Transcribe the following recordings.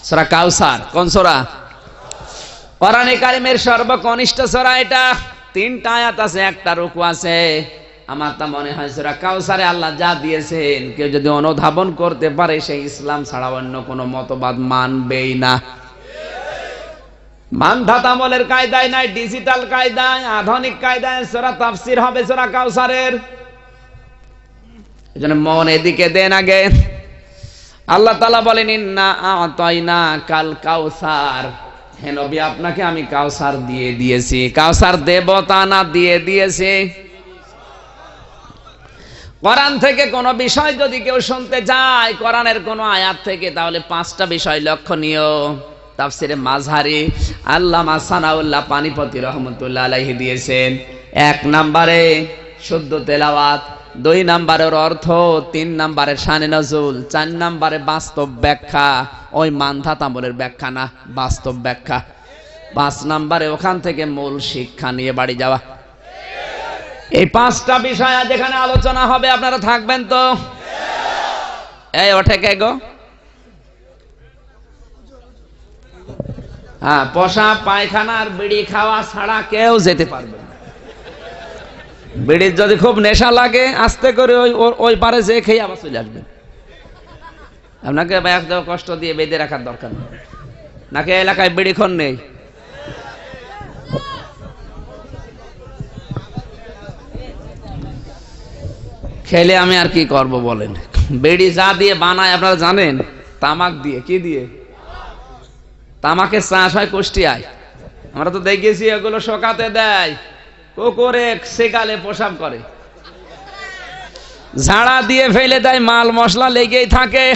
সূরা কাউসার। কোন সূরা? কোরআনে কারিমের সর্বকনিষ্ঠ সূরা এটা। 3টা আয়াত আছে, একটা রুকু আছে। আমার তা মনে হয় সূরা কাউসারে আল্লাহ যা দিয়েছেন কেউ যদি অনুধাবন করতে পারে সেই ইসলাম ছাড়া অন্য কোনো মতবাদ মানবেই না। মানধাতা আমলের কায়দায় নাই, ডিজিটাল কায়দায়, আধুনিক কায়দায় সূরা তাফসীর হবে সূরা কাউসারের। এজন্য মন এদিকে দেন আগে। আল্লাহ তাআলা বলেন ইন্না আ'তাইনা কাল কাউসার, হে নবী আপনাকে আমি কাউসার দিয়ে দিয়েছি। কাউসার দেব তা না, দিয়ে দিয়েছি। কোরআন থেকে কোন বিষয় যদি কেউ শুনতে চায় কোরআনের কোন আয়াত থেকে, তাহলে 5টা বিষয় লক্ষণীয়। তাফসিরে মাযহারি আল্লামা সানাউল্লাহ পানিপতি রহমাতুল্লাহ আলাইহি দিয়েছেন। 1 নম্বরে শুদ্ধ তেলাওয়াত, 2 নম্বরের অর্থ, 3 নম্বরে শানে নজুল, 4 নম্বরে বাস্তব ব্যাখ্যা। ওই মানধাত আমলের ব্যাখ্যা না, বাস্তব ব্যাখ্যা। 5 নম্বরে ওখান থেকে মূল শিক্ষা নিয়ে বাড়ি যাওয়া। এই 5টা বিষয় আজ এখানে আলোচনা হবে। আপনারা থাকবেন তো? এই ওঠে কে গো? হ্যাঁ, পেশাব পায়খানা আর বিড়ি খাওয়া ছাড়া কেউ যেতে পারবে না। বিড়ির যদি খুব নেশা লাগে আস্তে করে ওই পারে যে খেয়ে আবার চলে আসবে। আপনাকে একদম কষ্ট দিয়ে বেঁধে রাখার দরকার নেই। নাকি এলাকায় বিড়িক্ষণ নেই? খেলে আমি আর কি করব বলেন? বিড়ি যা দিয়ে বানায় আপনারা জানেন? তামাক দিয়ে। কি দিয়ে? তামাকের চাষ হয় কুষ্টিয়ায়। আমরা তো দেখেছি এগুলো শোকাতে দেয়, কুকুরে সেকালে পোশাক করে, ঝাড়া দিয়ে ফেলে দেয়, মাল মশলা লেগেই থাকে।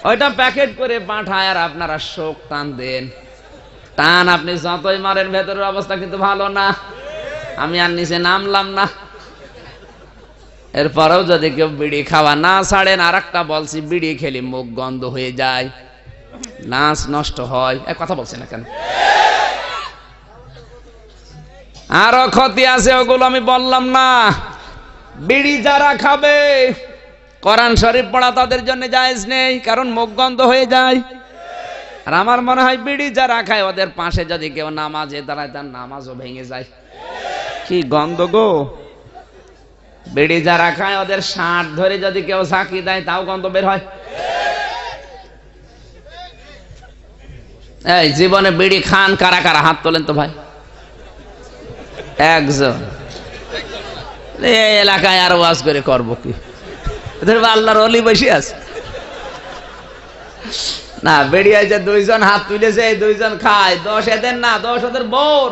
ওইটা প্যাকেট করে পাঠায় আর আপনারা শোক টান দেন। টান আপনি যতই মারেন ভেতরের অবস্থা কিন্তু ভালো না। আমি আর নিচে নামলাম না। এরপরেও যদি কেউ বিড়ি খাওয়া না ছাড়েন, আর একটা বলছি, বিড়ি খেলে মুখ গন্ধ হয়ে যায়, নাচ নষ্ট হয়। এক কথা বলছি না কেন? আরো ক্ষতি আছে, ওগুলো আমি বললাম না। বিড়ি যারা খাবে কোরআন শরীফ পড়া তাদের জন্য জায়েজ নেই, কারণ মুখ গন্ধ হয়ে যায়। আর আমার মনে হয় বিড়ি যারা খায় ওদের পাশে যদি কেউ নামাজে দাঁড়ায় তার নামাজও ভেঙে যায়। কি গন্ধ গো! বিড়ি যারা খায় ওদের শাঁট ধরে যদি কেউ ঝাঁকি দেয় তাও গন্ধ বের হয়। এই জীবনে বিড়ি খান কারা কারা? হাত তোলেন তো ভাই। একজন। এই এলাকায় আর ওয়াজ করে করবো কি? এদের আল্লাহর ওলি বসে আছে না। বেরিয়ে যে 2 জন হাত তুলেছে, এই 2 জন খায়। 10 এদের না, 10 ওদের বোর।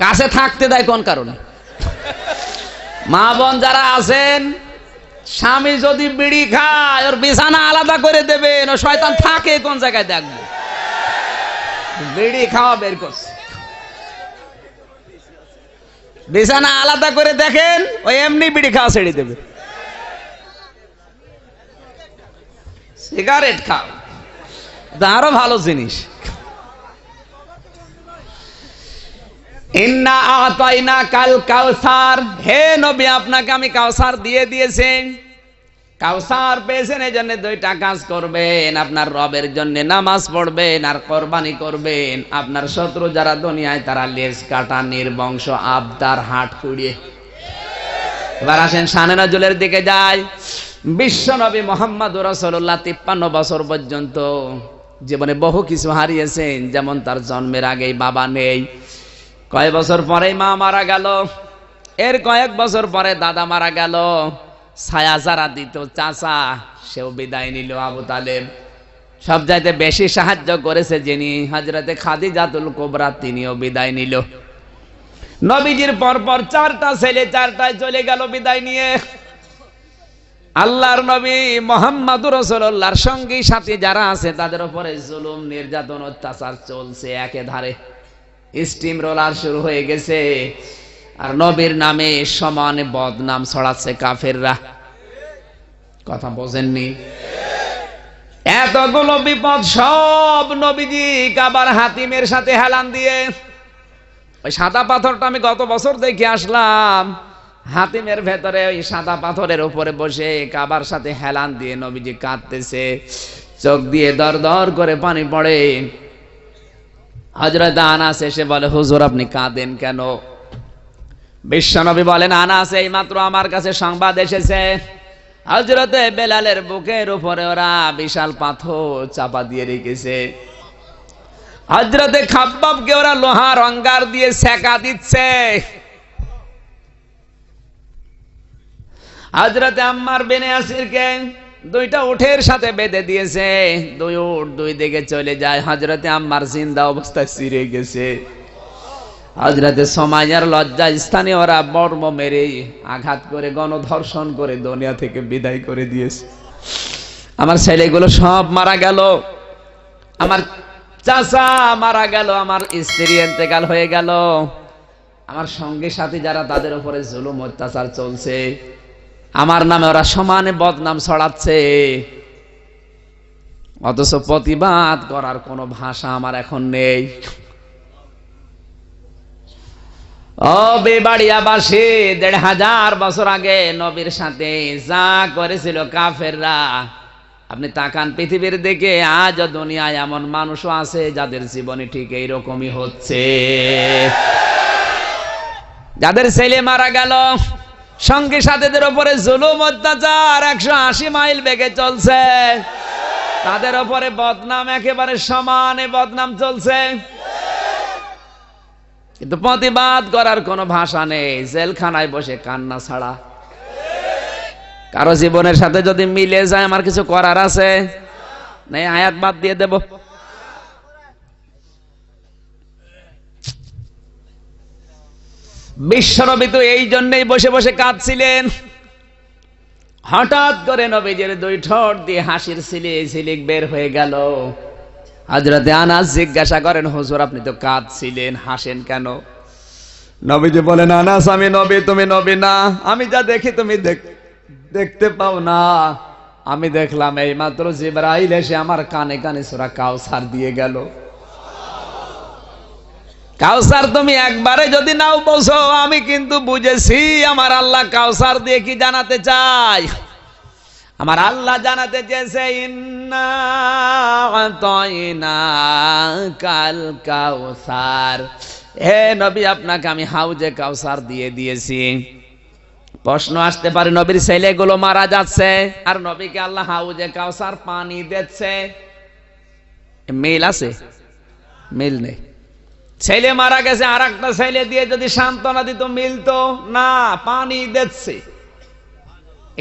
কাছে থাকতে দেয় কোন কারণে? মা বোন যারা আছেন, স্বামী যদি বিড়ি খায় ওর বিছানা আলাদা করে দেবেন। ও শয়তান থাকে কোন জায়গায় দেখবো। বিড়ি খাওয়া বের করছে, বিছানা আলাদা করে দেখেন, ওই এমনি বিড়ি খাওয়া ছেড়ে দেবে। সিগারেট খাও, আরো ভালো জিনিস। ইন্না আ'তাইনা কাল কাউসার, হে নবী আপনাকে আমি কাউসার দিয়ে দিয়েছি। কাউসার পেয়েছেন এই জন্য 2টা কাজ করবেন। আপনার রবের জন্য নামাজ পড়বেন আর কোরবানি করবেন। আপনার শত্রু যারা দুনিয়ায় তারা লেজ কাটা, নির্বংশ, আবদার, হাট কুড়িয়ে। এবার আসেন শানে নজুলের দিকে যাই। বিশ্ব নবী মুহাম্মদুর রাসূলুল্লাহ 53 বছর পর্যন্ত জীবনে বহু কিছু হারিয়েছেন। যেমন তার জন্মের আগেই বাবা নেই, কয়েক বছর পরেই মা মারা গেল, এর কয়েক বছর পরে দাদা মারা গেল, ছায়া যারা দিত চাচা সেও বিদায় নিল, আবু তালেব। সব চাইতে বেশি সাহায্য করেছে যিনি, হযরতে খাদিজাতুল কুবরা, তিনিও বিদায় নিল। নবীজির পরপর 4টা ছেলে 4টায় চলে গেল বিদায় নিয়ে। আল্লাহর নবী মুহাম্মদুর রাসূলুল্লাহর সঙ্গী সাথী যারা আছে তাদের উপরে জুলুম, নির্যাতন, অত্যাচার চলছে একে ধারে। স্টিম রোলার শুরু হয়ে গেছে। আর নবীর নামে সমানে বদনাম ছড়াচ্ছে কাফেররা। কথা বোঝেননি? এতগুলো বিপদ সব নবীজি কাবার হাতিমের সাথে হেলান দিয়ে। ওই সাদা পাথরটা আমি গত বছর দেখে আসলাম। হাতিমের ভেতরে ওই সাদা পাথরের উপরে বসে কাবার সাথে হেলান দিয়ে নবীজি কাঁদতেছে। চোখ দিয়ে দর দর করে পানি পড়ে। হযরত আনাস এসে বলে, হুজুর আপনি কাঁদেন কেন? বিশ্বনবী বলেন, আনাস এইমাত্র আমার কাছে সংবাদ এসেছে, হযরতে বেলালের বুকের উপরে ওরা বিশাল পাথর চাপা দিয়ে রেখেছে। হযরতে খাব্বাবকে ওরা লোহার অঙ্গার দিয়ে সেকা দিচ্ছে। হযরতে আম্মার বিন ইয়াসিরকে দুইটা উটের সাথে বেঁধে দিয়েছে, দুই উট দুই দিকে চলে যায়। হযরতে আম্মার জিন্দা অবস্থায় ছিঁড়ে গেছে। হযরতে সুমাইয়ার লজ্জা স্থানে ওরা বর্ম মেরে আঘাত করে গণধর্ষণ করে দুনিয়া থেকে বিদায় করে দিয়েছে। আমার ছেলেগুলো সব মারা গেল, আমার চাচা মারা গেল, আমার স্ত্রী ইন্তেকাল হয়ে গেল, আমার সঙ্গী সাথী যারা তাদের উপরে জুলুম অত্যাচার চলছে, আমার নামে ওরা সমানে বদনাম ছড়াচ্ছে। অথচ প্রতিবাদ করার কোনো ভাষা আমার এখন নেই। ও বেবাড়িয়াবাসী, ১৫০০ বছর আগে নবীর সাথে যা করেছিল কাফেররা, আপনি তাকান পৃথিবীর দিকে, আজ দুনিয়ায় এমন মানুষও আছে যাদের জীবনে ঠিক এইরকমই হচ্ছে। যাদের ছেলে মারা গেল, সঙ্গী সাথীদের উপরে জুলুম অত্যাচার ১৮০ মাইল বেগে চলছে, তাদের উপরে বদনাম একেবারে সমানে বদনাম চলছে, কিন্তু প্রতিবাদ করার কোনো ভাষা নেই, জেলখানায় বসে কান্না ছাড়া। কারো জীবনের সাথে যদি মিলে যায় আমার কিছু করার আছে? নেই, আয়াত বাদ দিয়ে দেব। বিশ্বনবী তো এই জন্যই বসে বসে কাঁদছিলেন। হঠাৎ করে নবীজির দুই ঠোঁট দিয়ে হাসির ঝিলিক বের হয়ে গেল। হযরতে আনাস জিজ্ঞাসা করেন, হুজুর আপনি তো কাঁদছিলেন, হাসেন কেন? নবীজি বলেন, আনাস আমি নবী, তুমি নবী না। আমি যা দেখি তুমি দেখতে পাও না। আমি দেখলাম এই মাত্র জিবরাইল এসে আমার কানে কানে সূরা কাউসার দিয়ে গেল। কাউসার তুমি একবারে যদি নাও বসো, আমি কিন্তু বুঝেছি আমার আল্লাহ কাউসার দিয়ে কি জানাতে চাই। আমার আল্লাহ জানাতে চেয়েছে, ইন্না আতাইনাকাল কাউসার, হে নবী আপনাকে আমি হাউজে কাউসার দিয়ে দিয়েছি। প্রশ্ন আসতে পারে, নবীর ছেলেগুলো মারা যাচ্ছে আর নবীকে আল্লাহ হাউজে কাউসার পানি দিচ্ছে, মিল আছে? মিল নেই। ছেলে মারা গেছে, আর একটা ছেলে দিয়ে যদি সান্ত্বনা দিত মিলতো না, পানি দিচ্ছে।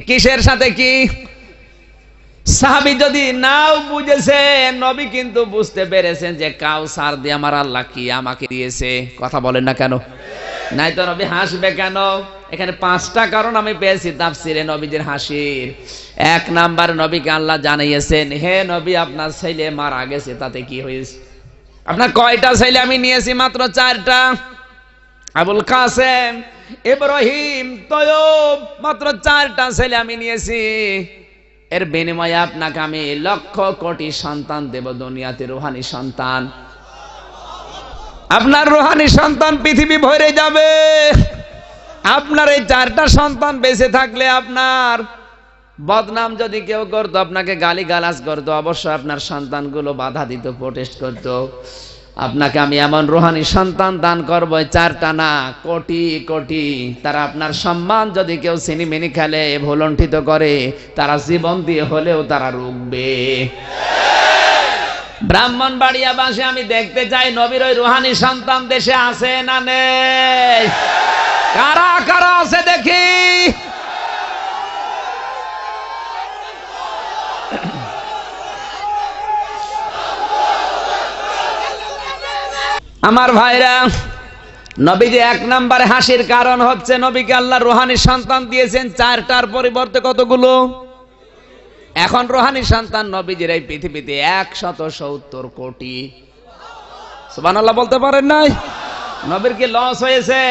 কিসের সাথে কি? সাহাবী যদি নাও বুঝেছে, নবী কিন্তু বুঝতে পেরেছেন যে কাউসার দিয়ে আমার আল্লাহ কি আমাকে দিয়েছে। কথা বলেন না কেন? নাই তো নবী হাসবে কেন? এখানে 5টা কারণ আমি পেয়েছি তাফসিরে নবীজির হাসির। 1 নাম্বার, নবীকে আল্লাহ জানিয়েছেন, হে নবী আপনার ছেলে মারা গেছে, তাতে কি হয়েছে? আপনার কয়টা ছেলে? আমি নিয়েছি মাত্র 4টা। আবুল কাসেম, ইব্রাহিম, তয়্যুব, মাত্র 4টা ছেলে আমি নিয়েছি। এর বিনিময়ে আপনাকে আমি লক্ষ কোটি সন্তান দেব, দুনিয়াতে রূহানি সন্তান। আপনার রূহানি সন্তান পৃথিবী ভরে যাবে। আপনার এই 4টা সন্তান বেঁচে থাকলে আপনার বদনাম যদি কেউ করতো, আপনাকে গালিগালাজ করতো, অবশ্যই আপনার সন্তানগুলো বাধা দিত, প্রোটেস্ট করতো। আপনাকে আমি এমন রূহানি সন্তান দান করব, 4টা না, কোটি কোটি। তারা আপনার সম্মান যদি কেউ সিনিমিনি খেলে, ভুলণ্ঠিত করে, তারা জীবন দিয়ে হলেও তারা রুখবে। ব্রাহ্মণবাড়িয়াবাসী, আমি দেখতে চাই নবীর ওই রূহানি সন্তান দেশে আছে না নেই? কারা কারা আছে দেখি। আমার ভাইরা, নবীজি 1 নম্বরে হাসির কারণ হচ্ছে নবীকে আল্লাহ রূহানি সন্তান দিয়েছেন 4টার পরিবর্তে কতগুলো? এখন রূহানি সন্তান নবীজির এই পৃথিবীতে 170 কোটি। সুবহানাল্লাহ বলতে পারেন নাই? নবীর কি লস হয়েছে?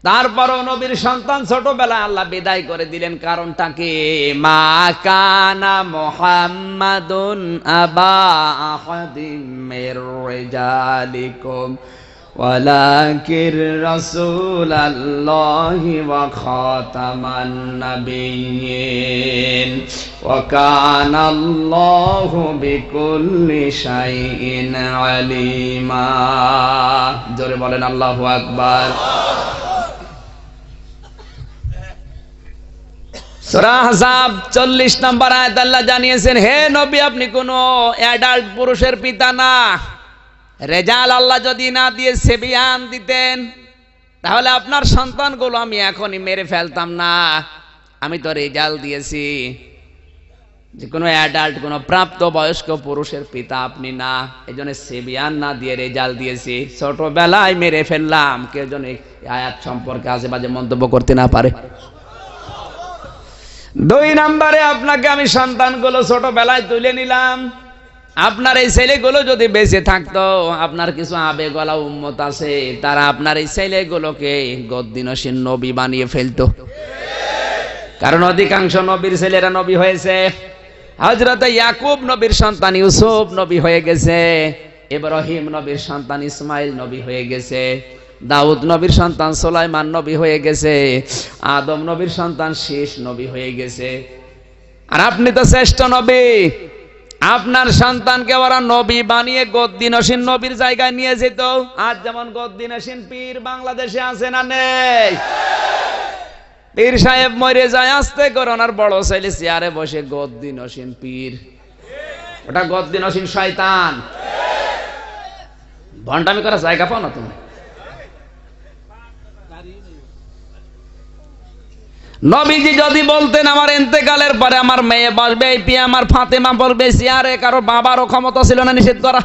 তারপরও নবীর সন্তান ছোটবেলায় আল্লাহ বিদায় করে দিলেন। কারণটা কি? মা কানা মুহাম্মাদুন আবা আহাদিম মির রিজালিকুম ওয়ালাকির রাসূলাল্লাহি ওয়া খাতামান নাবিয়্যিন ওয়া কানাল্লাহু বিকুল্লি শাইইন আলিমা। জোরে বলেন আল্লাহু আকবার। সূরা আহজাব 40 নম্বর আয়াত আল্লাহ জানিয়েছেন, হে নবী আপনি কোনো অ্যাডাল্ট পুরুষের পিতা না। রেজাল আল্লাহ যদি না দিয়ে সেবিয়ান দিতেন তাহলে আপনার সন্তানগুলো আমি এখনই মেরে ফেলতাম না। আমি তো রেজাল দিয়েছি, যে কোনো অ্যাডাল্ট কোনো প্রাপ্ত বয়স্ক পুরুষের পিতা আপনি না, এই জন্য সেবিয়ান না দিয়ে রেজাল দিয়েছি। ছোটবেলায় মেরে ফেললাম, কেউ যেন এই আয়াত সম্পর্কে আজে বাজে মন্তব্য করতে না পারে। 2 নম্বরে আপনাকে আমি সন্তানগুলো ছোটবেলায় তুলে নিলাম। আপনার এই ছেলেগুলো যদি বেঁচে থাকতো, আপনার কিছু আবেগওয়ালা উম্মত আছে, তারা আপনার এই ছেলেগুলোকে গদ্দিনসীন নবী বানিয়ে ফেলতো। কারণ অধিকাংশ নবীর ছেলেরা নবী হয়েছে। হযরত ইয়াকুব নবীর সন্তান ইউসুফ নবী হয়ে গেছে, ইব্রাহিম নবীর সন্তান ইসমাইল নবী হয়ে গেছে, দাউদ নবীর সন্তান সুলাইমান নবী হয়ে গেছে, আদম নবীর সন্তান শীষ নবী হয়ে গেছে। আর আপনি তো শ্রেষ্ঠ নবী, আপনার সন্তানকে ওরা নবী বানিয়ে গদ্দিনসীন নবীর জায়গায় নিয়ে যেত। আজ যেমন গদ্দিনসীন পীর বাংলাদেশে আছে না নেই? পীর সাহেব মরে যায়, আস্তে করে ওনার বড় ছেলে চেয়ারে বসে গদ্দিনসীন পীর। ওটা গদ্দিনসীন শয়তান। ভণ্ডামি করার জায়গা পাও না তুমি। নবীজি যদি বলতেন আমার ইন্তেকালের পরে আমার মেয়ে বসবে এই পিয়া, আমার ফাতেমা বলবে চেয়ারে, কারো বাবারও ক্ষমতা ছিল না নিষেধ করা।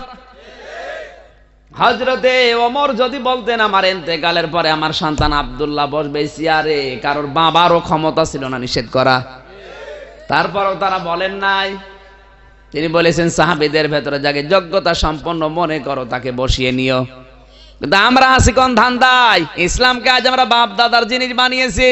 হযরতে ওমর যদি বলতেন আমার ইন্তেকালের পরে আমার সন্তান আব্দুল্লাহ বসবে চেয়ারে, কারোর বাবারও ক্ষমতা ছিল না নিষেধ করা। তারপরও তারা বলেন নাই। তিনি বলেছেন সাহাবীদের ভেতরে যাকে যোগ্যতা সম্পন্ন মনে করো তাকে বসিয়ে নিও। কিন্তু আমরা আছি কোন ধান্দায়? ইসলামকে আজ আমরা বাপ দাদার জিনিস বানিয়েছি।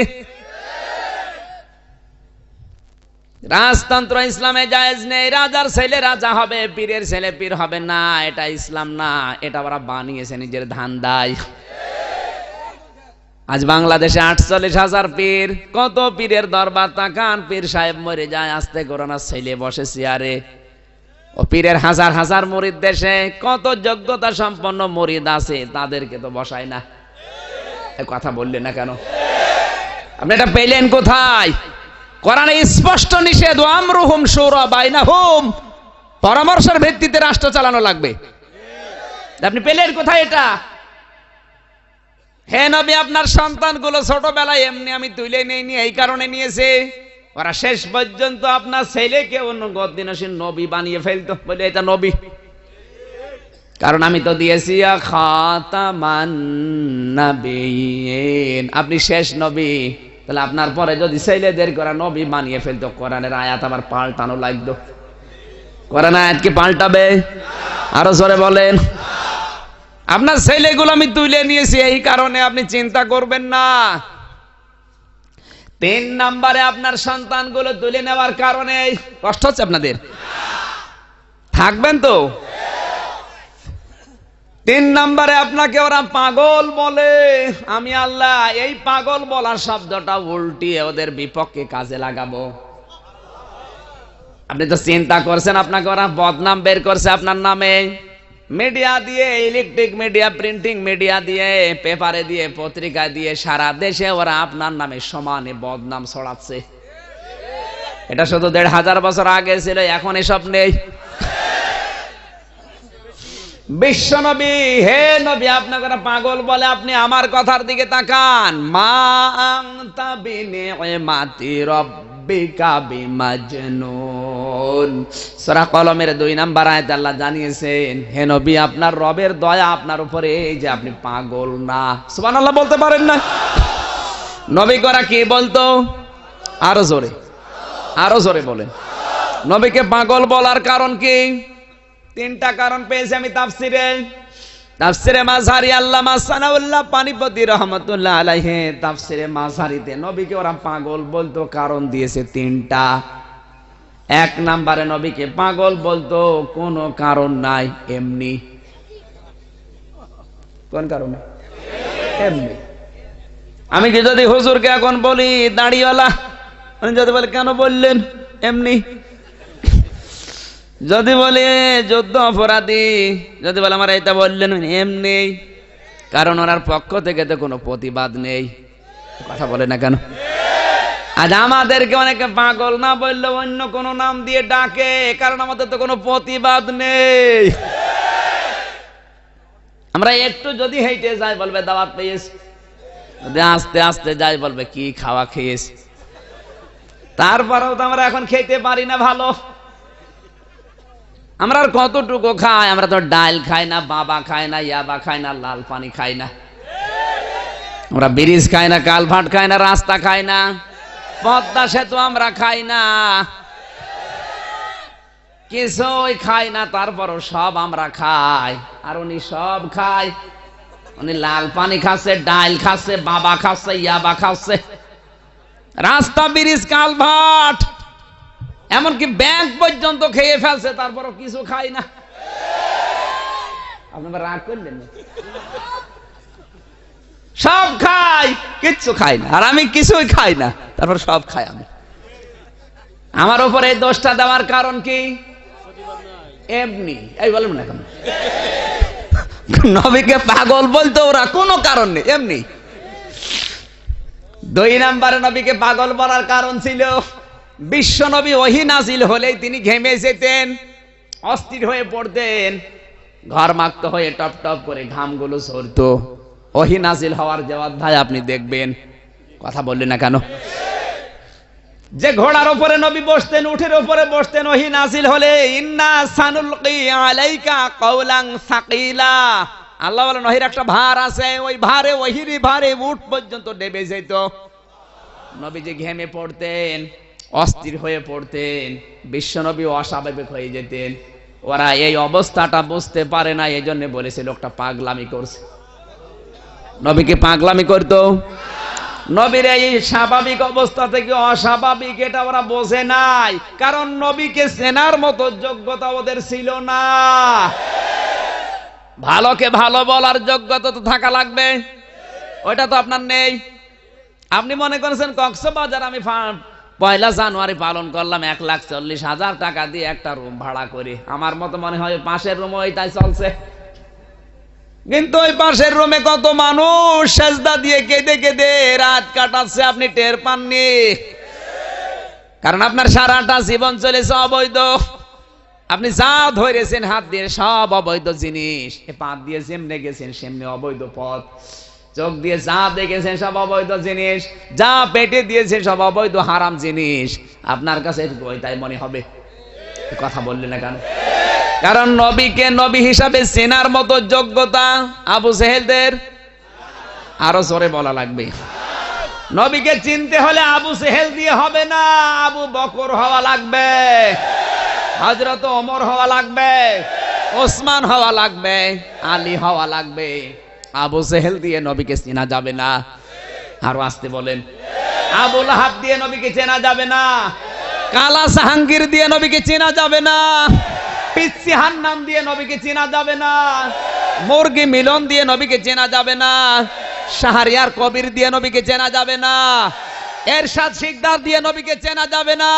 রাজতন্ত্র ইসলামে জায়েজ নেই। রাজার ছেলে রাজা হবে, পীরের ছেলে পীর হবে না, এটা ইসলাম না, এটা ওরা বানিয়েছে নিজের ধান্দায়। আজ বাংলাদেশে 48,000 পীর, কত পীরের দরবার তাকান, পীর সাহেব মরে যায়, আস্তে করোনা ছেলে বসে চেয়ারে। ও পীরের হাজার হাজার মুরিদ দেশে, কত যোগ্যতা সম্পন্ন মুরিদ আছে, তাদেরকে তো বসায় না। কথা বললেন না কেন? আপনি এটা পেলেন কোথায়? কোরআনে স্পষ্ট নিষেধ, আমরুহুম শুরা বাইনাহুম, পরামর্শের ভিত্তিতে রাষ্ট্র চালানো লাগবে। আপনি পেলেন কোথায় এটা? হে নবী আপনার সন্তানগুলো ছোটবেলায় এমনি আমি তুলে নেইনি, এই কারণে নিয়েছে ওরা শেষ পর্যন্ত আপনার ছেলেকে অন্য গদ্দিনসীন নবী বানিয়ে ফেলতো, বলে এটা নবী। কারণ আমি তো দিয়েছি খাতামান নাবিয়্যিন, আপনি শেষ নবী। তাহলে আপনার পরে যদি ছেলেদের করা নবী বানিয়ে ফেলতো, কোরআনের আয়াত আবার পাল্টানো লাগতো। কোরআন আয়াত কি পাল্টাবে? আরো জোরে বলেন। আপনার ছেলেগুলো আমি তুলে নিয়েছি, এই কারণে আপনি চিন্তা করবেন না। 3 নম্বরে আপনার সন্তানগুলো তুলে নেওয়ার কারণে কষ্ট হচ্ছে আপনাদের? থাকবেন তো? 3 নম্বরে আপনাকে ওরা পাগল বলে। আমি আল্লাহ এই পাগল বলার শব্দটা উল্টিয়ে ওদের বিপক্ষে কাজে লাগাবো। আপনি তো চিন্তা করছেন আপনাকে ওরা বদনাম বের করছে আপনার নামে, মিডিয়া দিয়ে, ইলেকট্রিক মিডিয়া, প্রিন্টিং মিডিয়া দিয়ে, পেপারে দিয়ে, পত্রিকা দিয়ে, সারা দেশে ওরা আপনার নামে সমানে বদনাম ছড়াচ্ছে। এটা শুধু 1,500 বছর আগে ছিল, এখন এসব নেই। বিশ্বনবী, হে নবী আপনাকে পাগল বলে, আপনি আমার কথার দিকে তাকান। মা আনতা বিনিমাতি রাব্বিকা বিমাজনুন, সূরা কলমের 2 নম্বর আয়াতে আল্লাহ জানিয়েছেন, হে নবী আপনার রবের দয়া আপনার উপরে, এই যে আপনি পাগল না। সুবহানাল্লাহ বলতে পারেন না? নবী করা কি বলতো? আরো জোরে, আরো জোরে বলেন। নবীকে পাগল বলার কারণ কি? 3টা কারণ পেয়েছি আমি তাফসিরে মাযহারি আল্লামা সানাউল্লাহ পানিপতি রহমাতুল্লাহ আলাইহি তাফসিরে মাযহারিতে নবীকে ওরা পাগল বলতো, কারণ দিয়েছে 3টা। 1 নম্বরে নবীকে পাগল বলতো কোনো কারণ নাই, এমনি। কোন কারণে? এমনি। আমি কি যদি হুজুরকে এখন বলি দাড়িওয়ালা, যদি বলে কেন বললেন? এমনি। যদি বলে যুদ্ধ অপরাধী, যদি বলে আমার এটা বললেন, এমনি। কারণ ওনার পক্ষ থেকে তো কোনো প্রতিবাদ নেই। কথা বলে না কেন? আজ আমাদেরকে অনেকে পাগল না বললে অন্য কোনো নাম দিয়ে ডাকে, কারণ আমাদের তো কোনো প্রতিবাদ নেই। আমরা একটু যদি হেঁটে যাই বলবে দাওয়াত পেয়েছি, যদি আস্তে আস্তে যাই বলবে কি খাওয়া খেয়েছি। তারপরেও তো আমরা এখন খেতে পারি না ভালো। আমরা আর কতটুকু খাই? আমরা তো ডাল খাই না, বাবা খাই না, ইয়াবা খাই না, লাল পানি খাই না, আমরা ব্রিজ খাই না, কালভার্ট খাই না, রাস্তা খাই না, পদ্মা সেতু আমরা খাই না, কিছুই খাই না। তারপরও সব আমরা খাই। আর উনি সব খায়। উনি লাল পানি খাচ্ছে, ডাল খাচ্ছে, বাবা খাচ্ছে, ইয়াবা খাচ্ছে, রাস্তা, ব্রিজ, কালভার্ট, এমনকি ব্যাংক পর্যন্ত খেয়ে ফেলছে, তারপরও কিছু খাই না। আপনারা রাগ করলেন? সব খাই, কিচ্ছু খাই না। আর আমি কিছুই খাই না, তারপর সব খাই আমি। আমার উপরে এই দোষটা দেওয়ার কারণ কি? এমনি। এই বলবেন না কেন? নবীকে পাগল বলতো ওরা, কোনো কারণ নেই, এমনি। 2 নম্বরে নবীকে পাগল বলার কারণ ছিল বিশ্ব নবী ওহী নাজিল হলেই তিনি ঘেমে যেতেন, অস্থির হয়ে পড়তেন, ঘরমাক্ত হয়ে টপ টপ করে ঘামগুলো ঝরতো। ওহী নাজিল হওয়ার যে অধ্যায় আপনি দেখবেন। কথা বললেন না কেন? যে ঘোড়ার উপরে নবী বসতেন, উটের উপরে বসতেন, ওহী নাজিল হলে ইন্না সানুলকি আলাইকা কাওলান সাকিলা, আল্লাহ বলেন ওহীর একটা ভার আছে, ওই ভারে, ওহীরই ভারে উট পর্যন্ত ডেবে যেত। নবীজি ঘেমে পড়তেন, অস্থির হয়ে পড়তেন, বিশ্বনবী অস্বাভাবিক হয়ে যেতেন। ওরা এই অবস্থাটা বুঝতে পারে না, এই জন্য বলেছে লোকটা পাগলামি করছে। নবীকে পাগলামি করতো? নবীর এই স্বাভাবিক অবস্থা থেকে অস্বাভাবিক এটা ওরা বোঝে নাই, কারণ নবীকে চেনার মতো যোগ্যতা ওদের ছিল না। ভালোকে ভালো বলার যোগ্যতা তো থাকা লাগবে, ওইটা তো আপনার নেই। আপনি মনে করেছেন কক্সবাজার আমি 1 জানুয়ারি পালন করলাম 1,40,000 টাকা দিয়ে একটা রুম ভাড়া করে, আমার মতো মনে হয় পাশের রুম ওইটাই চলছে। কিন্তু ওই পাশের রুমে কত মানুষ সেজদা দিয়ে কেঁদে কেঁদে রাত কাটাচ্ছে, আপনি টের পাননি। কারণ আপনার সারাটা জীবন চলেছে অবৈধ। আপনি যা ধরেছেন হাত দিয়ে সব অবৈধ জিনিস, পা দিয়ে যেমনে গেছেন সেমনি অবৈধ পথ, চোখ দিয়ে যা দেখেছেন সব অবৈধ জিনিস, যা পেটে দিয়েছেন সব অবৈধ হারাম জিনিস। আপনার কাছে তাই মনে হবে। কথা বললেন না কেন? কারণ নবীকে নবী হিসাবে চেনার মতো যোগ্যতা আবু জেহেলদের, আরো জোরে বলা লাগবে, নবীকে চিনতে হলে আবু জেহেল দিয়ে হবে না, আবু বকর হওয়া লাগবে, হযরত ওমর হওয়া লাগবে, ওসমান হওয়া লাগবে, আলী হওয়া লাগবে। আবু জেহেল দিয়ে নবীকে চেনা যাবে না। আরো আসতে বলেন। আবু লাহাব দিয়ে নবীকে চেনা যাবে না, কালা জাহাঙ্গীর দিয়ে নবীকে চেনা যাবে না, পিচ্চি হান্নান দিয়ে নবীকে চেনা যাবে না, মুরগি মিলন দিয়ে নবীকে চেনা যাবে না, শাহরিয়ার কবির দিয়ে নবীকে চেনা যাবে না, এরশাদ শিকদার দিয়ে নবীকে চেনা যাবে না,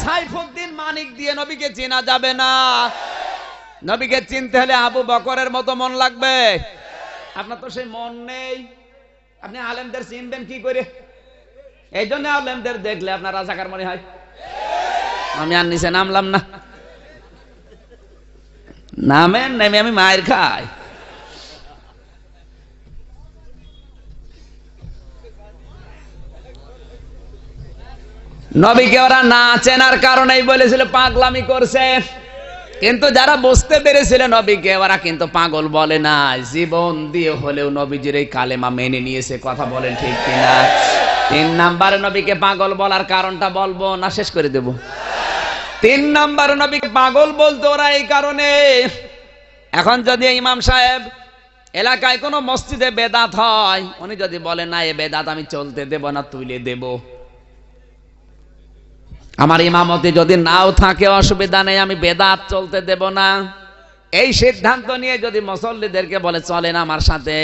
সাইফুদ্দিন মানিক দিয়ে নবীকে চেনা যাবে না। নবীকে চিনতে হলে আবু বকরের মতো মন লাগবে। আপনার তো সেই মন নেই, আপনি আলেমদের চিনবেন কি করে? এই জন্য আলেমদের দেখলে আপনার রাজাকার মনে হয়। আমি আর নিচে নামলাম না, নামেন নেমে আমি মায়ের খাই। নবীকে ওরা না চেনার কারণেই বলেছিল পাগলামি করছে। কিন্তু যারা বুঝতে পেরেছিল নবীকে, ওরা কিন্তু পাগল বলে না, জীবন দিয়ে হলেও নবীজির এই কালেমা মেনে নিয়েছে। কথা বলেন ঠিক কিনা? 3 নম্বরে নবীকে পাগল বলার কারণটা বলবো না শেষ করে দেব? 3 নম্বরে নবীকে পাগল বলতো ওরা এই কারণে, এখন যদি ইমাম সাহেব এলাকায় কোনো মসজিদে বেদাত হয়, উনি যদি বলেন না এ বেদাত আমি চলতে দেব না, তুলে দেব, আমার ইমামতি যদি নাও থাকে অসুবিধা নেই, আমি বেদাত চলতে দেব না, এই সিদ্ধান্ত নিয়ে যদি মুসল্লিদেরকে বলে চলেন আমার সাথে,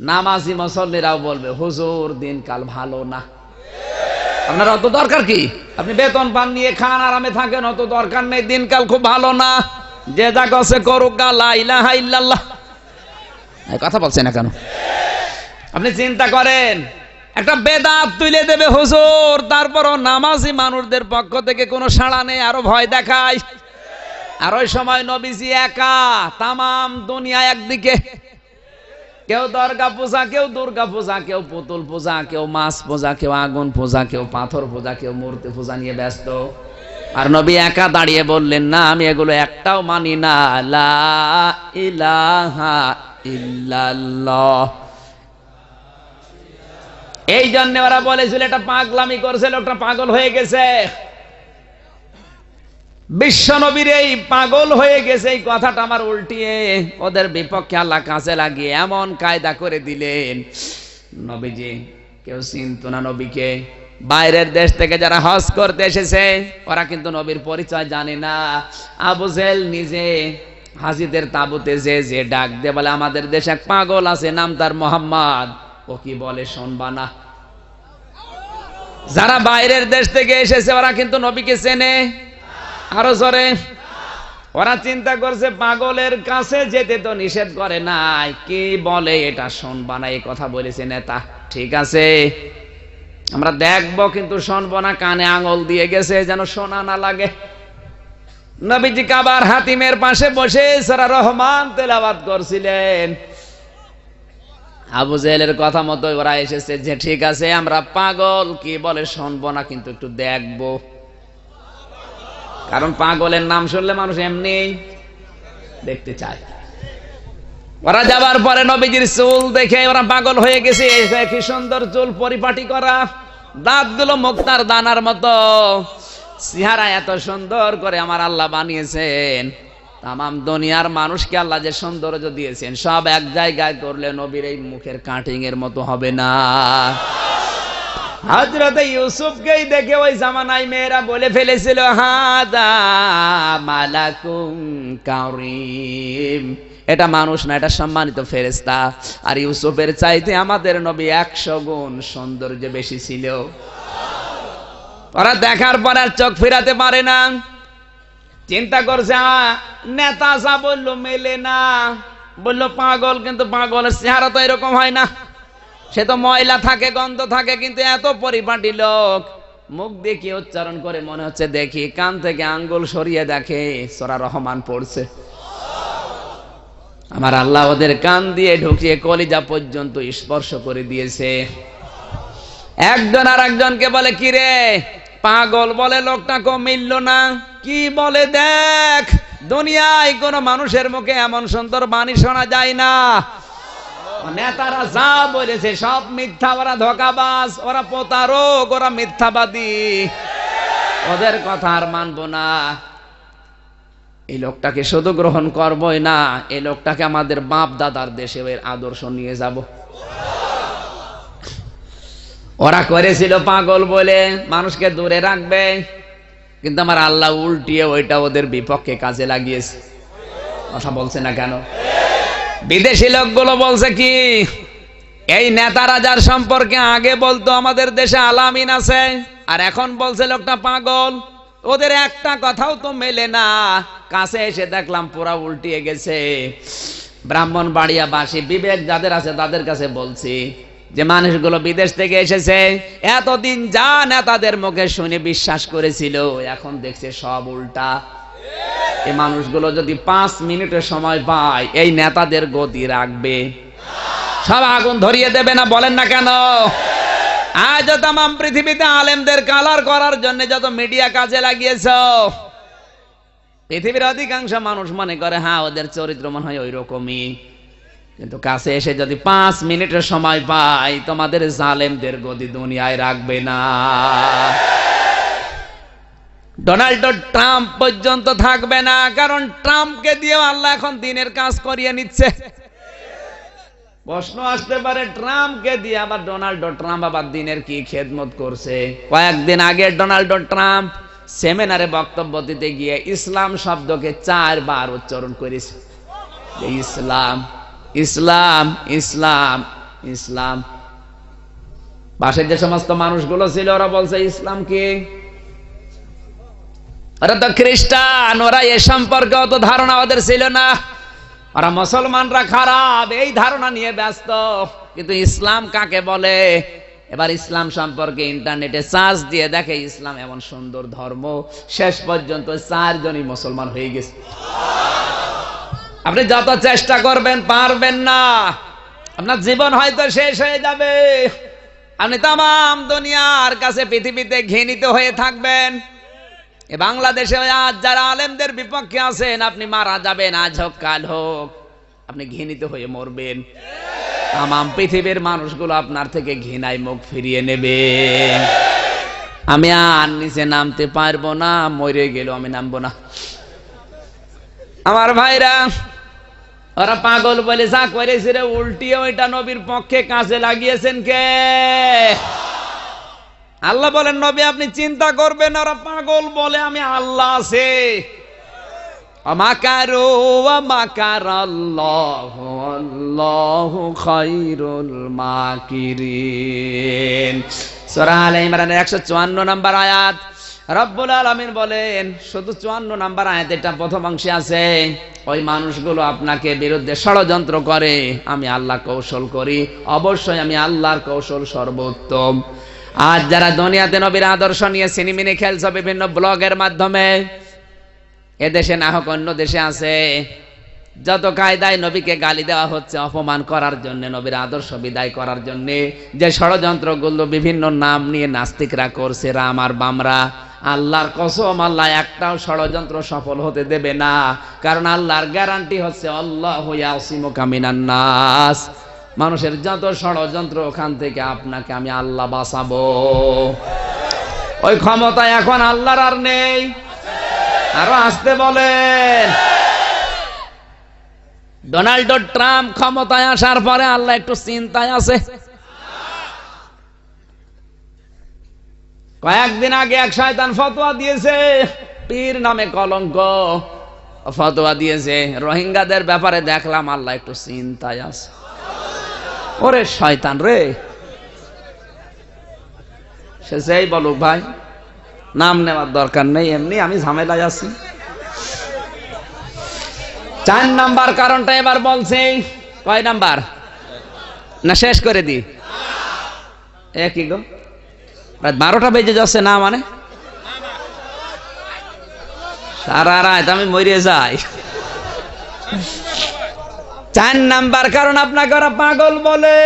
নামাজি মুসল্লিরাও বলবে হুজুর দিনকাল ভালো না। আপনার অত দরকার কি? আপনি বেতন পান, নিয়ে খান, আরামে থাকেন, অত দরকার নেই। দিনকাল খুব ভালো না, যে যা করছে করুক, লা ইলাহা ইল্লাল্লাহ। এই কথা বলছেন না কেন? আপনি চিন্তা করেন, একটা বেদাত তুলে দেবে হুজুর, তারপরও নামাজি মানুষদের পক্ষ থেকে কোনো সাড়া নেই, আরো ভয় দেখায়। আর ওই সময় নবীজি একা, তামাম দুনিয়া একদিকে, কেউ দরগা পূজা, কেউ দুর্গা পূজা, কেউ পুতুল পূজা, কেউ মাছ পূজা, কেউ আগুন পূজা, কেউ পাথর পূজা, কেউ মূর্তি পূজা নিয়ে ব্যস্ত। আর নবী একা দাঁড়িয়ে বললেন, না আমি এগুলো একটাও মানি না, লা ইলাহা ইল্লাল্লাহ। এই জন্য ওরা বলেছিল এটা পাগলামি করছে, লোকটা পাগল হয়ে গেছে। বিশ্ব নবীর এই পাগল হয়ে গেছে এই কথাটা আমার উল্টিয়ে ওদের বিপক্ষে আল্লাহ কাছে লাগিয়ে এমন কায়দা করে দিলেন, নবীজি কেউ চিনত না নবীকে। বাইরের দেশ থেকে যারা হজ করতে এসেছে ওরা কিন্তু নবীর পরিচয় জানে না। আবু জেহেল নিজে হাজিদের তাবুতে যে ডাক দিয়ে বলে, আমাদের দেশে এক পাগল আছে, নাম তার মোহাম্মদ, ও কি বলে শুনবা না? যারা বাইরের দেশ থেকে এসেছে ওরা কিন্তু নবীকে চেনে। আরো জোরে, ওরা চিন্তা করছে পাগলের কাছে যেতে তো নিষেধ করে নাই, কি বলে এটা শুনবা না, এই কথা বলেছে নেতা। ঠিক আছে আমরা দেখবো, কিন্তু শুনবো না, কানে আঙুল দিয়ে গেছে যেন শোনা না লাগে। নবীজি কাবার হাতিমের পাশে বসে সূরা রহমান তেলাওয়াত করছিলেন। আবু জেহেলের কথা মতো ওরা এসেছে যে ঠিক আছে আমরা পাগল, কি বলে শুনবো না, কিন্তু একটু দেখবো। কারণ পাগলের নাম শুনলে মানুষ এমনি দেখতে চায়। ওরা যাবার পরে নবীজির চুল দেখে ওরা পাগল হয়ে গেছে। কি সুন্দর চুল, পরিপাটি করা, দাঁতগুলো মুক্তার দানার মতো, চেহারা এত সুন্দর করে আমার আল্লাহ বানিয়েছেন। তামাম দুনিয়ার মানুষকে আল্লাহ যে সৌন্দর্য দিয়েছেন সব এক জায়গায় করলে নবীর এই মুখের কাটিং এর মতো হবে না। হযরত ইউসুফকেই দেখে ওই জামানায় মেয়েরা বলে ফেলেছিল, হাদা মালাকুম কারীম, এটা মানুষ না, এটা সম্মানিত ফেরেশতা। আর ইউসুফের চাইতে আমাদের নবী 100 গুণ সৌন্দর্য বেশি ছিল। ওরা দেখার পর আর চোখ ফিরাতে পারে না। চিন্তা করছে নেতা যা বললো মেলে না, বললো পাগল, কিন্তু পাগলের চেহারা তো এরকম হয় না, সে তো ময়লা থাকে, গন্ধ থাকে, কিন্তু এত পরিপাটি লোক। মুখ দিয়ে কি উচ্চারণ করে মনে হচ্ছে দেখি, কান থেকে আঙ্গুল সরিয়ে দেখে সূরা রহমান পড়ছে। আমার আল্লাহ ওদের কান দিয়ে ঢুকিয়ে কলিজা পর্যন্ত স্পর্শ করে দিয়েছে। একজন আর একজনকে বলে, কি রে পাগল বলে লোকটা কম মিলল না, কি বলে দেখ, দুনিয়ায় কোন মানুষের মুখে এমন সুন্দর বাণী শোনা যায় না। নেতারা যা বলেছে সব মিথ্যা, ওরা ধোঁকাবাজ, ওরা প্রতারক, ওরা মিথ্যাবাদী, ওদের কথা আর মানবো না। এই লোকটাকে শুধু গ্রহণ করবই না, এই লোকটাকে আমাদের বাপ দাদার দেশে এর আদর্শ নিয়ে যাব। ওরা করেছিল পাগল বলে মানুষকে দূরে রাখবে, কিন্তু আমার আল্লাহ উল্টিয়ে ওইটা ওদের বিপক্ষে কাজে লাগিয়েছে। কথা বলছে না কেন? বিদেশি লোকগুলো বলছে কি, এই নেতারা যার সম্পর্কে আগে বলতো আমাদের দেশে আলামিন আছে, আর এখন বলছে লোকটা পাগল, ওদের একটা কথাও তো মেলে না। কাছে এসে দেখলাম পুরা উল্টিয়ে গেছে। ব্রাহ্মণবাড়িয়াবাসী বিবেক যাদের আছে তাদের কাছে বলছি যে মানুষগুলো বিদেশ থেকে এসেছে, এতদিন যা নেতাদের মুখে শুনে বিশ্বাস করেছিল, এখন দেখছে সব উল্টা। এই মানুষগুলো যদি 5 মিনিটের সময় পায় এই নেতাদের গতি রাখবে, সব আগুন ধরিয়ে দেবে না, বলেন না কেন? আজ তামাম পৃথিবীতে আলেমদের কালার করার জন্য যত মিডিয়া কাজে লাগিয়েছ, পৃথিবীর অধিকাংশ মানুষ মনে করে হ্যাঁ ওদের চরিত্র মনে হয় ওই রকমই, কিন্তু কাছে এসে যদি 5 মিনিটের সময় পাই তোমাদের জালেমদের গদি দুনিয়ায় রাখবে না। ডোনাল্ড ট্রাম্প পর্যন্ত থাকবে না, কারণ ট্রাম্পকে দিয়ে আল্লাহ এখন দিনের কাজ করিয়ে নিচ্ছে। প্রশ্ন আসতে পারে ট্রাম্পকে দিয়ে আবার ডোনাল্ড ট্রাম্প আবার দিনের কি খেদমত করছে? কয়েকদিন আগে ডোনাল্ড ট্রাম্প সেমিনারে বক্তব্য দিতে গিয়ে ইসলাম শব্দকে 4 বার উচ্চারণ করেছে। ইসলাম ইসলাম ইসলাম ইসলাম। পাশের যে সমস্ত মানুষগুলো ছিল ওরা বলছে ইসলাম কি? ওরা তো খ্রিস্টান, ওরা এ সম্পর্কে অত ধারণা ওদের ছিল না। ওরা মুসলমানরা খারাপ এই ধারণা নিয়ে ব্যস্ত। কিন্তু ইসলাম কাকে বলে? এবার ইসলাম সম্পর্কে ইন্টারনেটে সার্চ দিয়ে দেখে ইসলাম এমন সুন্দর ধর্ম, শেষ পর্যন্ত 4 জনই মুসলমান হয়ে গেছে। আপনি যত চেষ্টা করবেন পারবেন না, আপনার জীবন হয়তো শেষ হয়ে যাবে। আপনি তামাম দুনিয়ার কাছে পৃথিবীতে ঘৃণিত হয়ে থাকবেন। এ বাংলাদেশে আজ যারা আলেমদের বিপক্ষে আছেন, আপনি মারা যাবেন, আজ হোক কাল হোক, আপনি ঘৃণিত হয়ে মরবেন। তামাম পৃথিবীর মানুষগুলো আপনার থেকে ঘৃণায় মুখ ফিরিয়ে নেবে। আমি আর নিচে নামতে পারবো না, মরে গেল আমি নামবো না। আমার ভাইরা, ওরা পাগল বলে যা করেছে রে, উল্টিয়ে ওইটা নবীর পক্ষে কাজে লাগিয়েছেন কে? আল্লাহ বলেন নবী আপনি চিন্তা করবেন, ওরা পাগল বলে আমি আল্লাহ আছে। মাকারু ওয়া মাকারাল্লাহু আল্লাহু খায়রুল মাকিরিন। সূরা আলে ইমরানের 154 নম্বর আয়াত। রব্বুল আলামিন বলেন, শুধু 54 নম্বর আয়াত এটা প্রথম অংশে আছে, ওই মানুষগুলো আপনাকে বিরুদ্ধে ষড়যন্ত্র করে, আমি আল্লাহ কৌশল করি, অবশ্যই আমি আল্লাহর কৌশল সর্বোত্তম। আজ যারা দুনিয়াতে নবীর আদর্শ নিয়ে সিনেমিনে খেলছে বিভিন্ন ব্লগের মাধ্যমে, এদেশে না হোক অন্য দেশে আছে, যত কায়দায় নবীকে গালি দেওয়া হচ্ছে অপমান করার জন্য, নবীর আদর্শ বিদায় করার জন্য যে ষড়যন্ত্রগুলো বিভিন্ন নাম নিয়ে নাস্তিকরা করছে, রাম আর বামরা, আল্লাহর কসম আল্লাহ একটাও ষড়যন্ত্র সফল হতে দেবে না। কারণ আল্লাহর গ্যারান্টি হচ্ছে আল্লাহু ইয়াসিমুকা মিনান নাস, মানুষের যত ষড়যন্ত্র ওখান থেকে আপনাকে আমি আল্লাহ বাঁচাবো। ওই ক্ষমতা এখন আল্লাহর আর নেই। আরো আসতে বলেন। ডোনাল্ড ট্রাম্প ক্ষমতায় আসার পরে আল্লাহ একটু চিন্তায় আছে। কয়েকদিন আগে এক শয়তান ফতোয়া দিয়েছে, পীর নামে কলঙ্ক, ফতোয়া দিয়েছে রোহিঙ্গাদের ব্যাপারে। দেখলাম আল্লাহ একটু চিন্তায় আছে। ওরে শয়তান রে, সে যেই বলুক ভাই, নাম নেওয়ার দরকার নেই, এমনি আমি ঝামেলায় আছি। 4 নাম্বার কারণটা এবার বলছে। কয় নাম্বার? না শেষ করে দি? কি গো, 12টা বেজে যাচ্ছে না, মানে সারা রাত আমি মরে যাই। 4 নাম্বার কারণ আপনাকে ওরা পাগল বলে।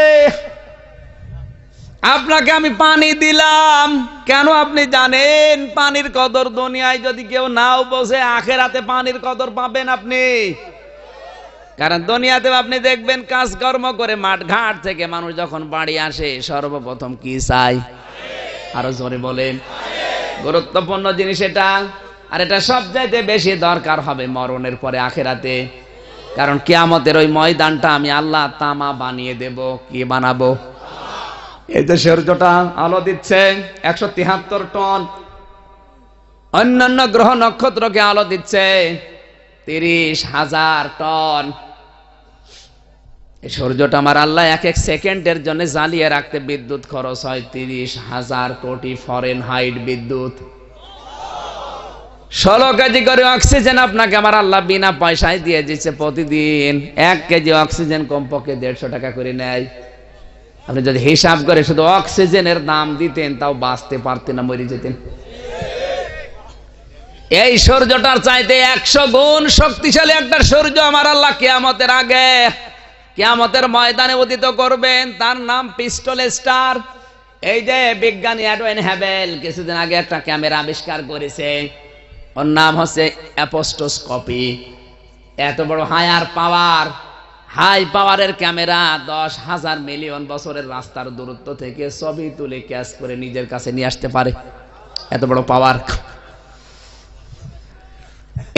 আপনাকে আমি পানি দিলাম কেন আপনি জানেন? পানির কদর দুনিয়ায় যদি কেউ নাও বোঝে, আখেরাতে পানির কদর পাবেন আপনি। কারণ দুনিয়াতে আপনি দেখবেন কাজকর্ম করে মাঠ ঘাট থেকে মানুষ যখন বাড়ি আসে সর্বপ্রথম কি চাই? আরো জোরে বলেন। গুরুত্বপূর্ণ জিনিস এটা। আর এটা সবচাইতে বেশি দরকার হবে মরণের পরে, আখেরাতে। কারণ কিয়ামতের ওই ময়দানটা আমি আল্লাহ তামা বানিয়ে দেব। কি বানাবো? এই যে সূর্যটা আলো দিচ্ছে 173 টন, অন্যান্য গ্রহ নক্ষত্রকে আলো দিচ্ছে 30,000 টন। এই সূর্যটা আমার আল্লাহ এক এক সেকেন্ডের জন্য জ্বালিয়ে রাখতে বিদ্যুৎ খরচ হয় 30,000 কোটি ফরেনহাইট বিদ্যুৎ। 16 কেজি করে অক্সিজেন আপনাকে আমার আল্লাহ বিনা পয়সায় দিয়ে দিচ্ছে প্রতিদিন। 1 কেজি অক্সিজেন কমপক্ষে 150 টাকা করে নেয়। আপনি যদি হিসাব করে শুধু অক্সিজেনের দাম দিতেন, তাও বাঁচতে পারতেন না, মরে যেতেন। এই সূর্যটার চাইতে 100 গুণ শক্তিশালী একটা সূর্য আমার আল্লাহ কিয়ামতের আগে, কিয়ামতের ময়দানে উদিত করবেন। তার নাম পিস্টল স্টার। এই যে বিজ্ঞানী এডওয়ার্ড হ্যাবেল কিছুদিন আগে একটা ক্যামেরা আবিষ্কার করেছে, ওর নাম হচ্ছে অ্যাপোস্টোস্কোপি। এত বড় হাই পাওয়ারের ক্যামেরা 10,000 মিলিয়ন বছরের রাস্তার দূরত্ব থেকে ছবি তুলে ক্যাচ করে নিজের কাছে নিয়ে আসতে পারে। এত বড় পাওয়ার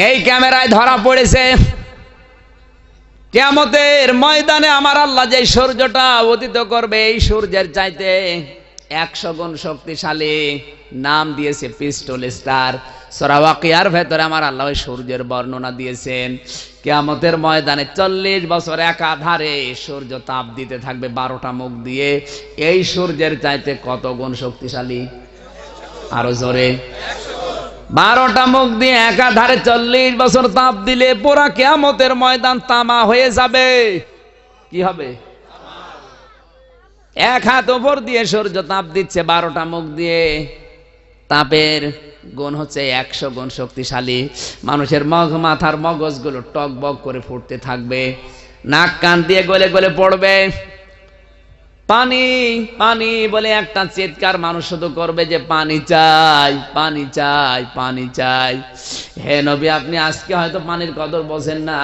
এই ক্যামেরায় ধরা পড়েছে। কিয়ামতের ময়দানে আমার আল্লাহ যে সূর্যটা উদিত করবে, এই সূর্যের চাইতে 100 গুণ শক্তিশালী। নাম দিয়েছে পিস্টল স্টার। সূরা ওয়াকিয়ার ভেতরে আমার আল্লাহ সূর্যের বর্ণনা দিয়েছেন। কিয়ামতের ময়দানে 40 বছর একাধারে সূর্য তাপ দিতে থাকবে 12টা মুখ দিয়ে। এই সূর্যের চাইতে কত গুণ শক্তিশালী? আরো জোরে। 12টা মুখ দিয়ে একাধারে 40 বছর তাপ দিলে পুরা কিয়ামতের ময়দান তামা হয়ে যাবে। কি হবে? এক হাত উপর দিয়ে সূর্য তাপ দিচ্ছে 12টা মুখ দিয়ে। তাপের গুণ হচ্ছে 100 গুণ শক্তিশালী। মানুষের মাথার মগজগুলো টকবক করে ফুটতে থাকবে, নাক কান দিয়ে গলে গলে পড়বে। পানি পানি বলে একটা চিৎকার মানুষ শুধু করবে যে পানি চাই, পানি চাই, পানি চাই। হে নবী, আপনি আজকে হয়তো পানির কদর বোঝেন না,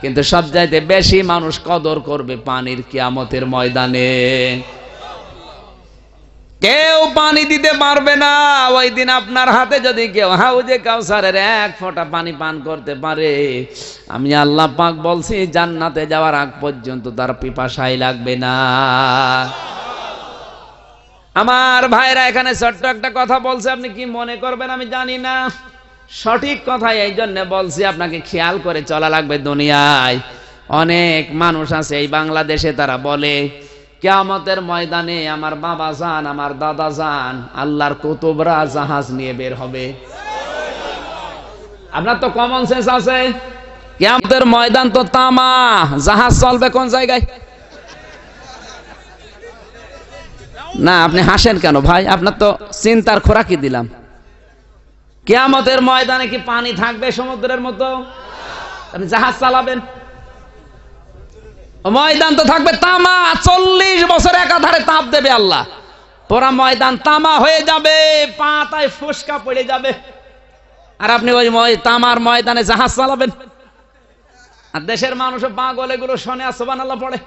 কিন্তু সবচাইতে বেশি মানুষ কদর করবে পানির কিয়ামতের ময়দানে। কেউ পানি দিতে পারবে না। ওই দিন আপনার হাতে যদি কেউ হাউজে কাউসারের 1 ফোঁটা পানি পান করতে পারে, আমি আল্লাহ পাক বলছি জান্নাতে যাওয়ার আগ পর্যন্ত তার পিপাসাই লাগবে না। আমার ভাইরা এখানে ছোট্ট একটা কথা বলছে, আপনি কি মনে করবেন আমি জানি না। সঠিক কথা, এই জন্য বলছি আপনাকে খেয়াল করে চলা লাগবে। দুনিয়ায় অনেক মানুষ আছে এই বাংলাদেশে, তারা বলে কিয়ামতের ময়দানে আমার বাবা জান, আমার দাদা জান, আল্লাহর কুতুবরা জাহাজ নিয়ে বের হবে। আপনার তো কমন সেন্স আছে। কিয়ামতের ময়দান তো তামা, জাহাজ চলবে কোন জায়গায়? না, আপনি হাসেন কেন ভাই? আপনার তো চিন্তার খোরাকি দিলাম। কিয়ামতের ময়দানে কি পানি থাকবে সমুদ্রের মতো? আপনি জাহাজ চালাবেন? ময়দান তো থাকবে তামা। 40 বছর একাধারে তাপ দেবে আল্লাহ, পুরা ময়দান তামা হয়ে যাবে, পাতায় ফোসকা পড়ে যাবে। আর আপনি ওই তামার ময়দানে জাহাজ চালাবেন? আর দেশের মানুষও পাগল, এগুলো শোনে আর সুবহানাল্লাহ পড়ে।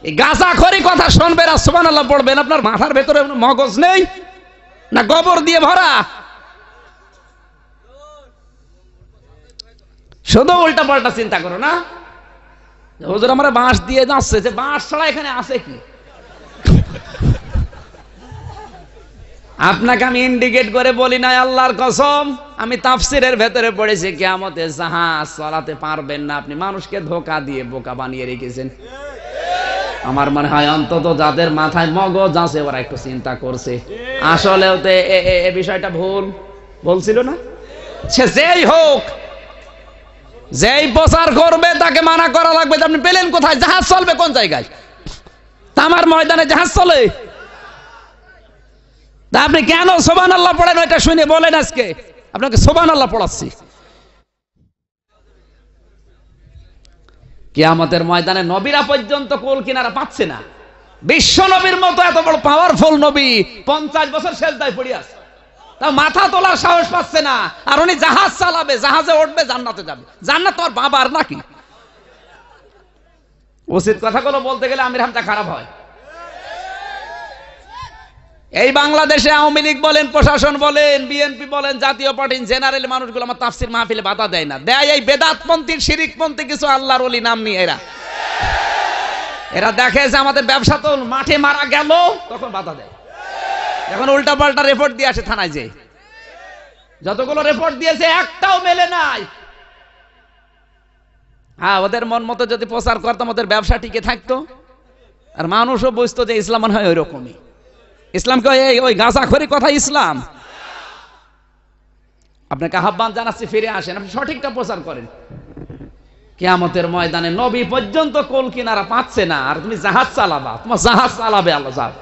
এই গাঁজাখড়ি কথা শুনবেন আর সুবহানাল্লাহ পড়বেন। আপনার মাথার ভেতরে মগজ নেই না গোবর দিয়ে ভরা? শুধু উল্টা পাল্টা চিন্তা করো না। হুজুর আমরা বাঁশ দিয়ে যাচ্ছে, যে বাঁশ ছাড়া এখানে আছে কি? আপনাকে আমি ইন্ডিকেট করে বলি না, আল্লাহর কসম, আমি তাফসিরের ভেতরে পড়েছি কিয়ামতে জাহাজ চালাতে পারবেন না। আপনি মানুষকে ধোঁকা দিয়ে বোকা বানিয়ে রেখেছেন। আমার মনে হয় অন্তত যাদের মাথায় মগজ আছে ওরা একটু চিন্তা করছে। আসলেও তো এই বিষয়টা ভুল বলছিল না। সে যেই হোক, যেই প্রচার করবে তাকে মানা করা লাগবে। আপনি পেলেন কোথায়? জাহাজ চলবে কোন জায়গায়? তামার ময়দানে জাহাজ চলে? তা আপনি কেন সুবহানাল্লাহ পড়েন ওইটা শুনে বলেন। আজকে আপনাকে সুবহানাল্লাহ পড়াচ্ছি। কিয়ামতের ময়দানে নবীরা পর্যন্ত কোল কিনারা পাচ্ছে না। বিশ্ব নবীর মতো এত বড় পাওয়ারফুল নবী 50 বছর সেজদায় পড়ে আছে, তাও মাথা তোলার সাহস পাচ্ছে না। আর উনি জাহাজ চালাবে, জাহাজে উঠবে, জান্নাতে যাবে। জান্নাত তো আর বাবার নাকি? উচিত কথাগুলো বলতে গেলে আমির হামজা খারাপ হয়। এই বাংলাদেশে আওয়ামী লীগ বলেন, প্রশাসন বলেন, বিএনপি বলেন, জাতীয় পার্টি জেনারেল মানুষগুলো আমার তাফসির মাহফিলে বাধা দেয় না। দেয় এই বেদাতপন্থী, শিরিকপন্থী কিছু আল্লাহর ওলি নাম নিয়ে। এরা দেখে যে আমাদের ব্যবসা তো মাঠে মারা গেল, তখন বাধা দেয়। এখন উল্টা পাল্টা রিপোর্ট দিয়ে আসে থানায়, যে যতগুলো রিপোর্ট দিয়েছে একটাও মেলে নাই। হ্যাঁ, ওদের মন মতো যদি প্রচার করতাম ওদের ব্যবসা টিকে থাকতো, আর মানুষও বুঝতো যে ইসলাম মনে হয় ওই রকমই। ইসলামকে ওই গাঁজাখড়ি কথা ইসলাম। আপনাকে আহ্বান জানাচ্ছি, ফিরে আসেন, আপনি সঠিকটা প্রচার করেন। কিয়ামতের ময়দানে নবী পর্যন্ত কোল কিনারা পাচ্ছে না, আর তুমি জাহাজ চালাবা? তোমার জাহাজ চালাবে আল্লাহ। যাও।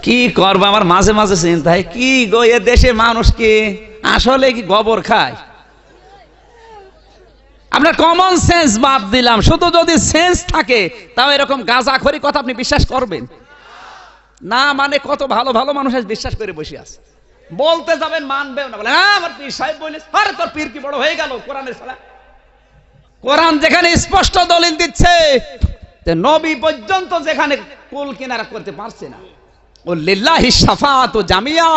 কি করবো আমার মাঝে মাঝে চিন্তা হয়, কি গো এ দেশে মানুষ কি আসলে কি গোবর খায়? আপনার কমন সেন্স বাদ দিলাম, শুধু যদি সেন্স থাকে তাও এরকম গাঁজাখড়ি কথা আপনি বিশ্বাস করবেন না? মানে কত ভালো ভালো মানুষ বিশ্বাস করে বসে আছে, বলতে যাবেন মানবেও না, বলে আমার পীর সাহেব বলে, আরে তোর পীর কি বড় হয়ে গেল? কোরআনের সালা, কোরআন যেখানে স্পষ্ট দলিল দিচ্ছে, নবী পর্যন্ত যেখানে কুল কিনারা করতে পারছে না। ও লিল্লাহি শাফাআতু জামিয়া,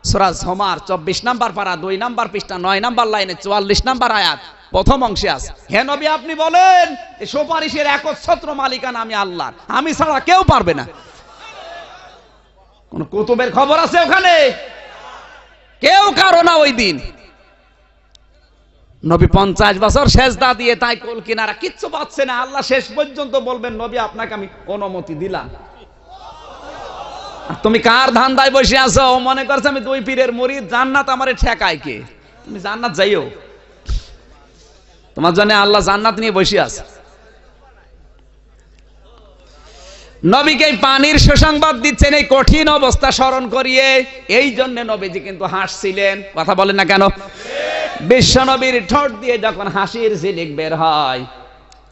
সূরা জুমার 24 নম্বর পারা 2 নম্বর পৃষ্ঠা 9 নম্বর লাইনে 44 নম্বর আয়াত। প্রথম অংশে আছে, হে নবী আপনি বলেন এই সুপারিশের একচ্ছত্র মালিকানা আমি আল্লাহর, আমি ছাড়া কেউ পারবে না। কোন কুতুবের খবর আছে ওখানে? কেউ কারো না। ওই দিন নবী 50 বছর সেজদা দিয়ে তাই কোল কিনারা কিচ্ছু পাচ্ছে না, আল্লাহ শেষ পর্যন্ত বলবেন নবী আপনাকে আমি অনুমতি দিলাম। তুমি কার ধান্দায় বসে আছো? ও মনে করছে আমি দুই পীরের মুরিদ, জান্নাত আমারে ঠেকায় কে? তুমি জান্নাত যাইও, তোমার জন্য আল্লাহ জান্নাত নিয়ে বসে আছে। নবীকে পানির সুসংবাদ দিচ্ছেন এই কঠিন অবস্থা স্মরণ করিয়ে। এই জন্য নবীজি কিন্তু হাসছিলেন, কথা বলেন না কেন? বিশ্ব নবীর ঠোঁট দিয়ে যখন হাসির ঝিলিক বের হয়,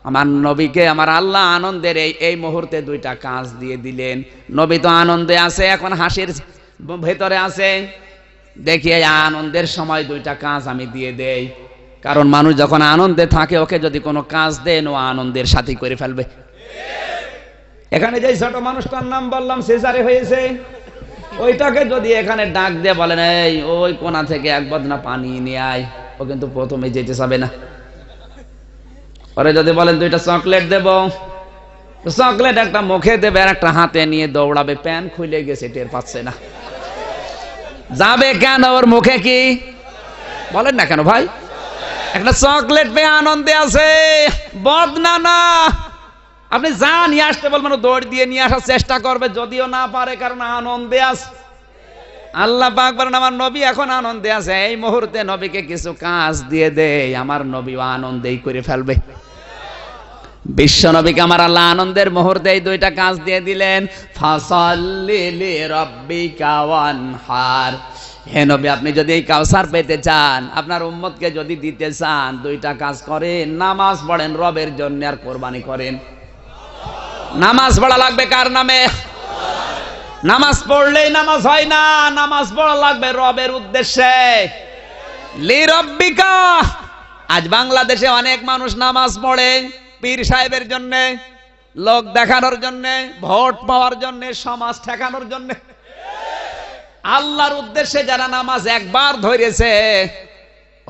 আমার নবীকে আমার আল্লাহ আনন্দের এই মুহূর্তে দুইটা কাজ দিয়ে দিলেন। নবী তো আনন্দে আছে, এখন হাসির ভেতরে আছে। দেখি এই আনন্দের সময় দুইটা কাজ আমি দিয়ে দেই, কারণ মানুষ যখন আনন্দে থাকে ওকে যদি কোনো কাজ দেন ও আনন্দের সাথে করে ফেলবে। এখানে যে ছোট মানুষটার নাম বললাম সিজারে হয়েছে, ওইটাকে যদি এখানে ডাক দিয়ে বলেন এই ওই কোনা থেকে এক বদনা পানি নিয়ে আয়, ও কিন্তু প্রথমে যেতে চাবে না। পরে যদি বলেন দুইটা চকলেট দেব, চকলেট একটা মুখে দেবে আর একটা হাতে নিয়ে দৌড়াবে, প্যান খুলে গেছে টের পাচ্ছে না। যাবে কেন? ওর মুখে কি বলেন না কেন ভাই? একটা চকলেট পেয়ে আনন্দে আছে, বদনা না। আপনি যা নিয়ে আসতে বলবেন ও দৌড় দিয়ে নিয়ে আসার চেষ্টা করবে, যদিও না পারে, কারণ আনন্দে আছে। আল্লাহ পাক বলেন আমার নবী এখন আনন্দে আছে, এই মুহূর্তে নবীকে কিছু কাজ দিয়ে দেই, আমার নবী আনন্দেই করে ফেলবে। বিশ্ব নবীকে আমার আল্লাহ আনন্দের মুহূর্তে এই দুইটা কাজ দিয়ে দিলেন। ফাসাল্লি লিরাব্বিকা ওয়ানহার, হে নবী আপনি যদি এই কাউসার পেতে চান, আপনার উম্মতকে যদি দিতে চান, দুইটা কাজ করেন, নামাজ পড়েন রবের জন্য আর কোরবানি করেন। নামাজ পড়া লাগবে কার নামে? নামাজ পড়লেই নামাজ হয় না, নামাজ পড়া লাগবে রবের উদ্দেশ্যে। লিরাব্বিকা। আজ বাংলাদেশে অনেক মানুষ নামাজ পড়ে পীর সাহেবের জন্য, লোক দেখানোর জন্য, ভোট পাওয়ার জন্য, সমাজ ঠেকানোর জন্য। আল্লাহর উদ্দেশ্যে যারা নামাজ একবার ধরেছে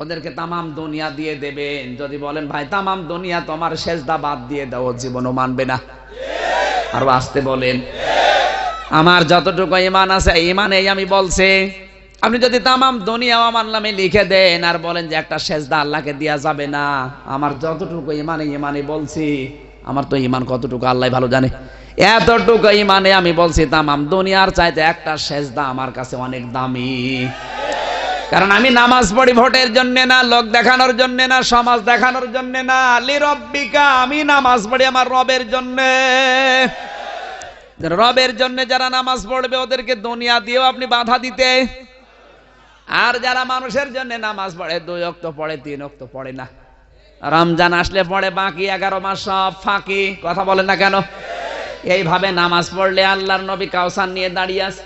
ওদেরকে তামাম দুনিয়া দিয়ে দেবেন। যদি বলেন ভাই তামাম দুনিয়া তোমার সেজদা বাদ দিয়ে দাও, জীবনও মানবে না। আর আসতে বলেন আমার যতটুকু ঈমান আছে ঈমানেই আমি বলছি, আপনি যদি তামাম দুনিয়াও আমার নামে লিখে দেন আর বলেন যে একটা সেজদা আল্লাহকে দেয়া যাবে না, আমার যতটুকু ঈমানে বলছি, আমার তো ঈমান কতটুকু আল্লাহ ভালো জানে। এতটুকু ঈমানে আমি বলছি তামাম দুনিয়ার চাইতে একটা সেজদা আমার কাছে অনেক দামি। কারণ আমি নামাজ পড়ি ভোটের জন্য না, লোক দেখানোর জন্য না, সমাজ দেখানোর জন্য না। লিরাব্বিকা, আমি নামাজ পড়ি আমার রবের জন্য। রবের জন্য যারা নামাজ পড়বে ওদেরকে দুনিয়া দিয়েও আপনি বাধা দিতে। আর যারা মানুষের জন্য নামাজ পড়ে 2 ওয়াক্ত পড়ে 3 ওয়াক্ত পড়ে না, রমজান আসলে পড়ে, বাকি 11 মাস সব ফাঁকি, কথা বলেন না কেন? এইভাবে নামাজ পড়লে আল্লাহর নবী কাউসার নিয়ে দাঁড়িয়ে আছে,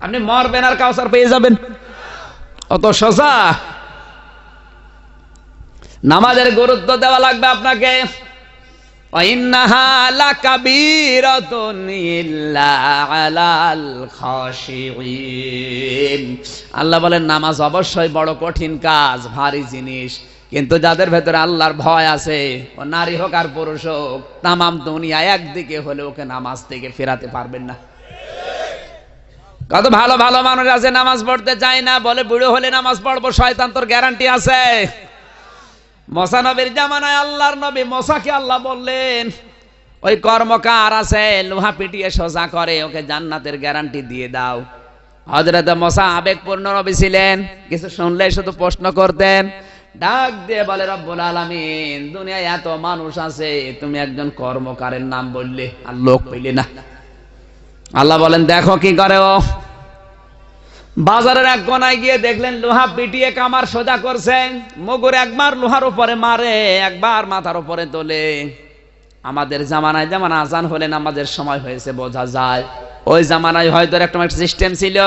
আপনি মরবেন আর কাউসার পেয়ে যাবেন, অত সোজা। নামাজের গুরুত্ব দেওয়া লাগবে আপনাকে। ইন্নাহা লাকাবীরাতুন ইল্লা আলাল খাশিঈন। আল্লাহ বলেন নামাজ অবশ্যই বড় কঠিন কাজ, ভারী জিনিস, কিন্তু যাদের ভেতরে আল্লাহর ভয় আছে, ও নারী হোক আর পুরুষ হোক, তামাম দুনিয়া একদিকে হলে ওকে নামাজ থেকে ফেরাতে পারবেন না। কত ভালো ভালো মানুষ আছে নামাজ পড়তে চায় না, বলে বুড়ো হলে নামাজ পড়বো, শয়তান তোর গ্যারান্টি আছে। মুসা নবীর জামানায় আল্লাহর নবী মুসাকে আল্লাহ বললেন ওই কর্মকার আছে লোহা পিটিয়ে সোজা করে, ওকে জান্নাতের গ্যারান্টি দিয়ে দাও। হযরত মুসা আবেগপূর্ণ নবী ছিলেন, কিছু শুনলে শুধু প্রশ্ন করতেন। ডাক দিয়ে বলে রব্বুল আলামিন দুনিয়ায় এত মানুষ আছে, তুমি একজন কর্মকারের নাম বললে আর লোক পেলে না। আল্লাহ বলেন দেখো কি করে ও। বাজারের এক কোনায় গিয়ে দেখলেন লোহা পিটিয়ে কামার সোজা করছেন, মুগুর একবার লোহার উপরে মারে, একবার মাথার উপরে তোলে। আমাদের জামানায় যেমন আজান হলে নামাজের সময় হয়েছে বোঝা যায়, ওই জামানায় হয়তো একটা সিস্টেম ছিল,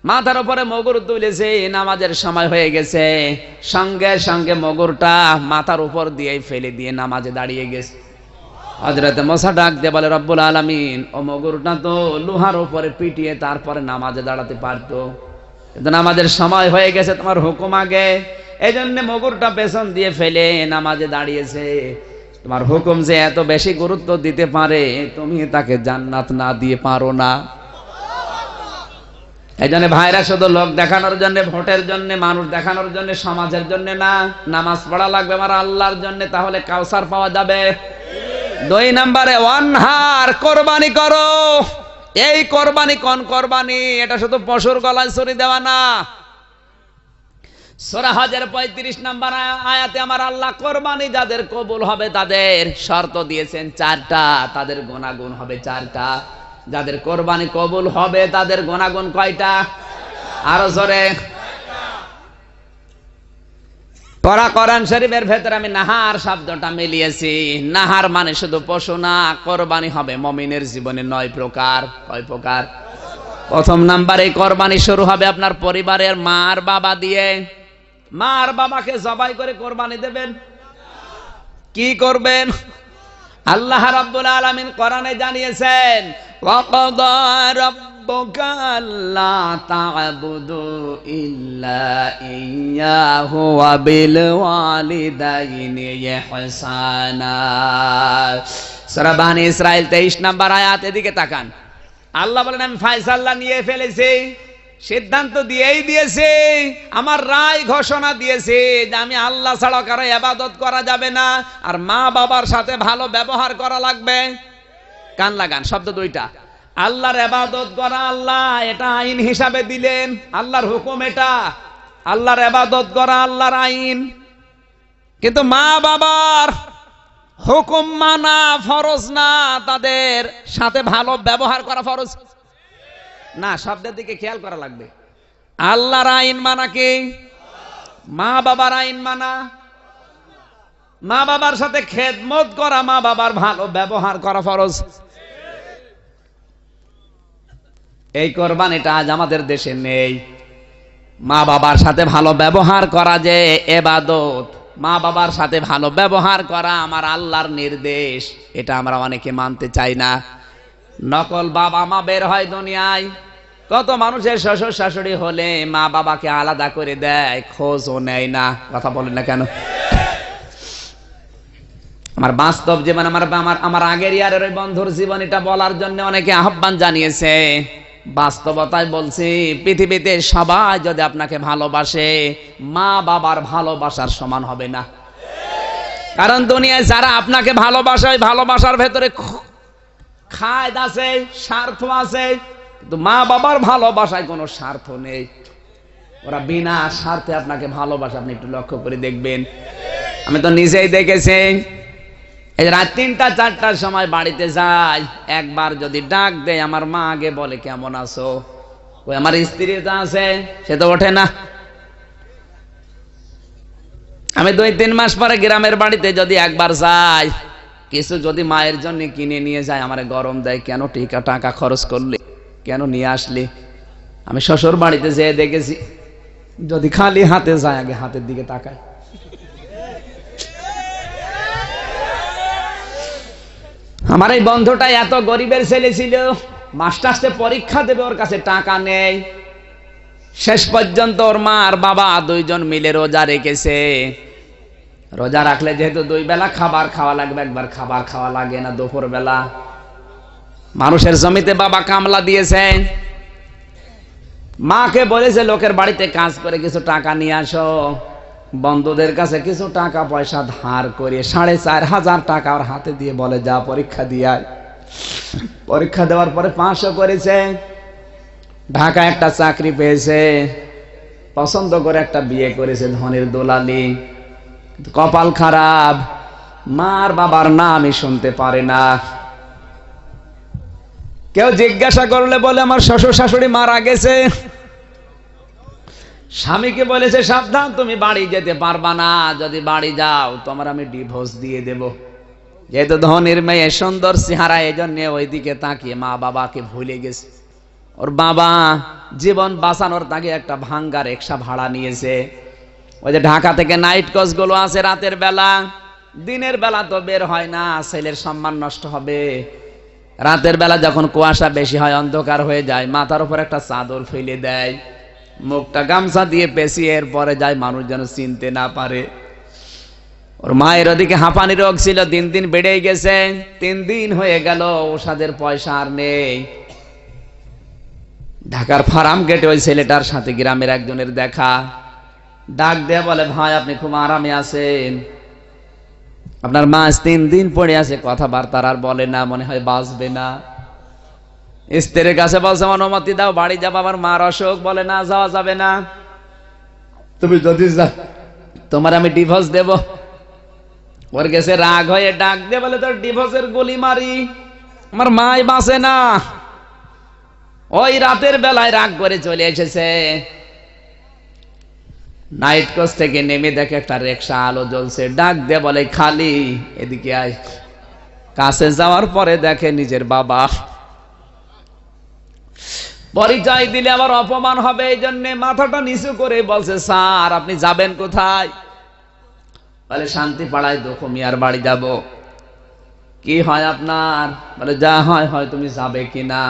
মাথার উপরে মগুর তুলেছে, নামাজের সময় হয়ে গেছে, সঙ্গে সঙ্গে মগুরটা মাথার উপর দিয়ে ফেলে দিয়ে নামাজে দাঁড়িয়ে গেছে। হযরত মুসা ডাক দিয়ে বলে রব্বুল আলামিন ও মগুরটা তো লোহার উপরে পিটিয়ে তারপরে নামাজে দাঁড়াতে পারতো, কিন্তু নামাজের সময় হয়ে গেছে, তোমার হুকুম আগে। এই জন্য মুগুরটা পেছন দিয়ে ফেলে নামাজে দাঁড়িয়েছে। তোমার হুকুম যে এত বেশি গুরুত্ব দিতে পারে, তুমি তাকে জান্নাত না দিয়ে পারো না। এই জন্য ভাইরা শুধু লোক দেখানোর জন্য, ভোটের জন্য, মানুষ দেখানোর জন্য, সমাজের জন্য না, নামাজ পড়া লাগবে আমার আল্লাহর জন্য, তাহলে কাউসার পাওয়া যাবে। 2 নম্বরে ওয়ানহার, কোরবানি করো। এই কোরবানি কোন কোরবানি? এটা শুধু পশুর গলায় ছুরি দেওয়া না। সূরা হজের 35 নম্বর আয়াতে আমার আল্লাহ কোরবানি যাদের কবুল হবে তাদের শর্ত দিয়েছেন 4টা, তাদের গুনাহগুণ হবে 4টা। যাদের কোরবানি কবুল হবে তাদের গুনাহগুণ কয়টা? আরো জোরে। পড়া কোরআন শরীফের ভেতরে আমি নাহার শব্দটা মিলিয়েছি। নাহার মানে শুধু পশু না, কোরবানি হবে মুমিনের জীবনে 9 প্রকার। কয় প্রকার? প্রথম নাম্বারে কোরবানি শুরু হবে আপনার পরিবারের মা আর বাবা দিয়ে। মা আর বাবাকে জবাই করে কোরবানি দেবেন। কি করবেন? আল্লাহ রাব্বুল আলামিন কোরআনে জানিয়েছেন, ওয়াকাদা রাব্বুকা আল্লা তা'বুদু ইল্লা ইয়্যাহু ওয়া বিল ওয়ালিদাইনি ইহসানা। সূরা বনী ইসরাইল 23 নম্বর আয়াত। এদিকে তাকান। আল্লাহ বলেন, আমি ফয়সালা নিয়ে ফেলেছি, সিদ্ধান্ত দিয়েই দিয়েছি, আমার রায় ঘোষণা দিয়েছি যে আমি আল্লাহ ছাড়া কারো ইবাদত করা যাবে না, আর মা বাবার সাথে ভালো ব্যবহার করা লাগবে। কান লাগান, শব্দ 2টা। আল্লাহর ইবাদত করা আল্লাহ এটা আইন হিসাবে দিলেন, আল্লাহর হুকুম এটা। আল্লাহর ইবাদত করা আল্লাহর আইন, কিন্তু মা বাবার হুকুম মানা ফরজ না, তাদের সাথে ভালো ব্যবহার করা ফরজ না। শব্দের দিকে খেয়াল করা লাগবে। আল্লাহর আইন মানা কি? মা বাবার আইন মানা। মা বাবার সাথে খেদমত করা, মা বাবার ভালো ব্যবহার করা ফরজ। এই কোরবানিটা আজ আমাদের দেশে নেই। মা বাবার সাথে ভালো ব্যবহার করা যে ইবাদত, মা বাবার সাথে ভালো ব্যবহার করা আমার আল্লাহর নির্দেশ, এটা আমরা অনেকে মানতে চাই না। নকল বাবা মা বের হয় দুনিয়ায়। কত মানুষের শ্বশুর শাশুড়ি হলে মা বাবাকে আলাদা করে দেয়, খোঁজও নেয় না। কথা বলেন না কেন? আমার বাস্তব জীবন, আমার আগের ইয়ারের ওই বন্ধুর জীবন, এটা বলার জন্য অনেকে আহ্বান জানিয়েছে। বাস্তবতায় বলছি, পৃথিবীতে সবাই যদি আপনাকে ভালোবাসে, মা বাবার ভালোবাসার সমান হবে না। কারণ দুনিয়ায় যারা আপনাকে ভালোবাসে, ভালোবাসার ভেতরে খায় আছে, স্বার্থ আছে, কিন্তু মা বাবার ভালোবাসায় কোনো স্বার্থ নেই। ওরা বিনা স্বার্থে আপনাকে ভালোবাসে। আপনি একটু লক্ষ্য করে দেখবেন। আমি তো নিজেই দেখেছি। এই রাত 3টা 4টার সময় বাড়িতে যাই, একবার যদি ডাক দেয় আমার মা আগে বলে কেমন আছো। ওই আমার স্ত্রী তো আছে, সে তো ওঠে না। আমি 2-3 মাস পরে গ্রামের বাড়িতে যদি একবার যাই, কিছু যদি মায়ের জন্য কিনে নিয়ে যায়, আমারে গরম দেয়, কেন টাকা খরচ করলে, কেন নিয়ে আসলি। আমি শ্বশুর বাড়িতে যেয়ে দেখেছি, যদি খালি হাতে যায় আগে হাতের দিকে তাকায়। আমার এই বন্ধুটা এত গরিবের ছেলে ছিল, মাস্টার্সে পরীক্ষা দেবে, ওর কাছে টাকা নেই। শেষ পর্যন্ত ওর মা আর বাবা 2জন মিলে রোজা রেখেছে। রোজা রাখলে যেহেতু 2 বেলা খাবার খাওয়া লাগবে, একবার খাবার খাওয়া লাগে না দুপুর বেলা। মানুষের জমিতে বাবা কামলা দিয়েছে, মাকে বলেছে লোকের বাড়িতে কাজ করে কিছু টাকা নিয়ে আসো। বন্ধুদের কাছে কিছু টাকা পয়সা ধার করে 4,500 টাকা ওর হাতে দিয়ে বলে, যা পরীক্ষা দিয়ে আয়। পরীক্ষা দেওয়ার পরে 500 করেছে। ঢাকা একটা চাকরি পেয়েছে, পছন্দ করে একটা বিয়ে করেছে, ধনের দোলালি। কপাল খারাপ, মার বাবার নামই শুনতে পারে না। কেউ জিজ্ঞাসা করলে বলে আমার শ্বশুর শাশুড়ি মারা গেছে। স্বামীকে বলেছে সাবধান, তুমি বাড়ি যেতে পারবা না, যদি বাড়ি যাও তোমার আমি ডিভোর্স দিয়ে দেব। যেহেতু ধনির মেয়ে, সুন্দর চেহারা, এই জন্য ওইদিকে তাকিয়ে মা বাবাকে ভুলে গেছে। ওর বাবা জীবন বাঁচানোর তাকে একটা ভাঙ্গা রিক্সা ভাড়া নিয়েছে। ওই যে ঢাকা থেকে নাইট কোচ গুলো আছে রাতের বেলা, দিনের বেলা তো বের হয় না, ছেলের সম্মান নষ্ট হবে। রাতের বেলা যখন কুয়াশা বেশি হয়, অন্ধকার হয়ে যায়, মাথার উপর একটা চাদর ফেলে দেয়, মুখটা গামছা দিয়ে পেঁচিয়ে এরপরে যায়, মানুষ যেন চিনতে না পারে। ওর মায়ের ওদিকে হাঁপানি রোগ ছিল, দিন দিন বেড়েই গেছে। 3 দিন হয়ে গেল, ওষুধের পয়সা আর নেই। ঢাকার ফার্ম গেটে ওই ছেলেটার সাথে গ্রামের একজনের দেখা। ডাক দেয়া বলে, ভাই আপনি খুব আরামে আছেন, আপনার মা 3 দিন পড়ে আছে, কথাবার্তার আর বলে না, মনে হয় বাঁচবে না। স্ত্রীর কাছে বলছে, অনুমতি দাও, বাড়ি যাবো, আমার মার অসুখ। বলে, না, যাওয়া যাবে না, তুমি যদি তোমার আমি ডিভোর্স দেব। ওর কাছে রাগ হয়ে ডাক দিয়ে বলে, তোর ডিভোর্সের গুলি মারি, আমার মাই বাঁচে না। ওই রাতের বেলায় রাগ করে চলে এসেছে। নাইট কোচ থেকে নেমে দেখে একটা রিকশা, আলো জ্বলছে। ডাক দিয়ে বলে, খালি, এদিকে আয়। কাছে যাওয়ার পরে দেখে নিজের বাবা। পরিচয় দিলে আবার অপমান হবে, এই জন্য মাথাটা নিচু করে বলছে, স্যার আপনি যাবেন কোথায়? বলে, শান্তি পাড়ায় দুঃখ মিয়ার বাড়ি যাব। কি হয় আপনার? বলে, যা হয় হয়, তুমি যাবে কিনা?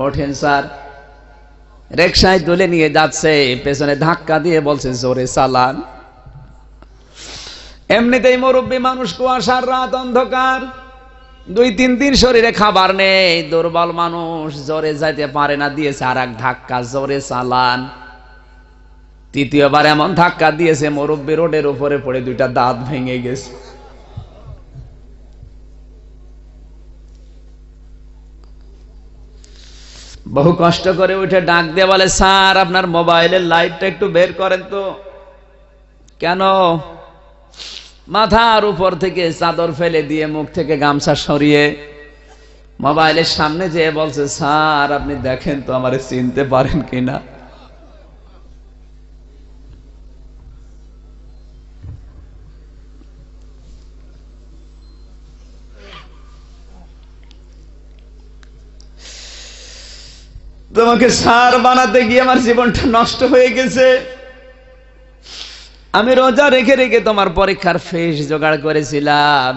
ওঠেন স্যার। রিকশায় তুলে নিয়ে যাচ্ছে, পেছনে ধাক্কা দিয়ে বলছে, জোরে চালান। এমনিতেই মুরব্বী মানুষ, কুয়াশার রাত, অন্ধকার, 2-3 দিন শরীরে খাবার নেই, দুর্বল মানুষ, জোরে যাইতে পারে না, দিয়েছে আর এক ধাক্কা, জোরে চালান। তৃতীয়বার এমন ধাক্কা দিয়েছে, মুরব্বী রোডের উপরে পড়ে 2টা দাঁত ভেঙে গেছে। বহু কষ্ট করে উঠে ডাক দিয়ে বলে, স্যার আপনার মোবাইলের লাইটটা একটু বের করেন তো। কেন? মাথার উপর থেকে চাদর ফেলে দিয়ে মুখ থেকে গামছা সরিয়ে মোবাইলের সামনে যেয়ে বলছে, স্যার আপনি দেখেন তো আমারে চিনতে পারেন কিনা। তোমাকে স্যার বানাতে গিয়ে আমার জীবনটা নষ্ট হয়ে গেছে। আমি রোজা রেখে রেখে তোমার পরীক্ষার ফিস জোগাড় করেছিলাম,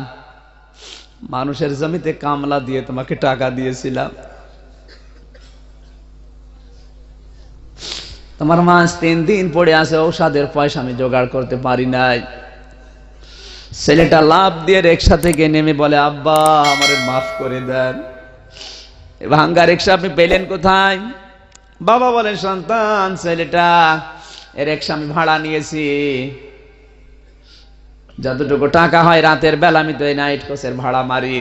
মানুষের জমিতে কামলা দিয়ে তোমাকে টাকা দিয়েছিলাম। তোমার মা 3 দিন পড়ে আছে, ঔষধের পয়সা আমি জোগাড় করতে পারি নাই। ছেলেটা লাফ দিয়ে রিকশা থেকে নেমে বলে, আব্বা আমারে মাফ করে দেন। ভাঙ্গা রিকশা আপনি পেলেন কোথায়? বাবা বলে, সন্তান ছেলেটা রিকশা আমি ভাড়া নিয়েছি, যতটুকু টাকা হয় রাতের বেলা আমি তো এই নাইট কোচের ভাড়া মারি,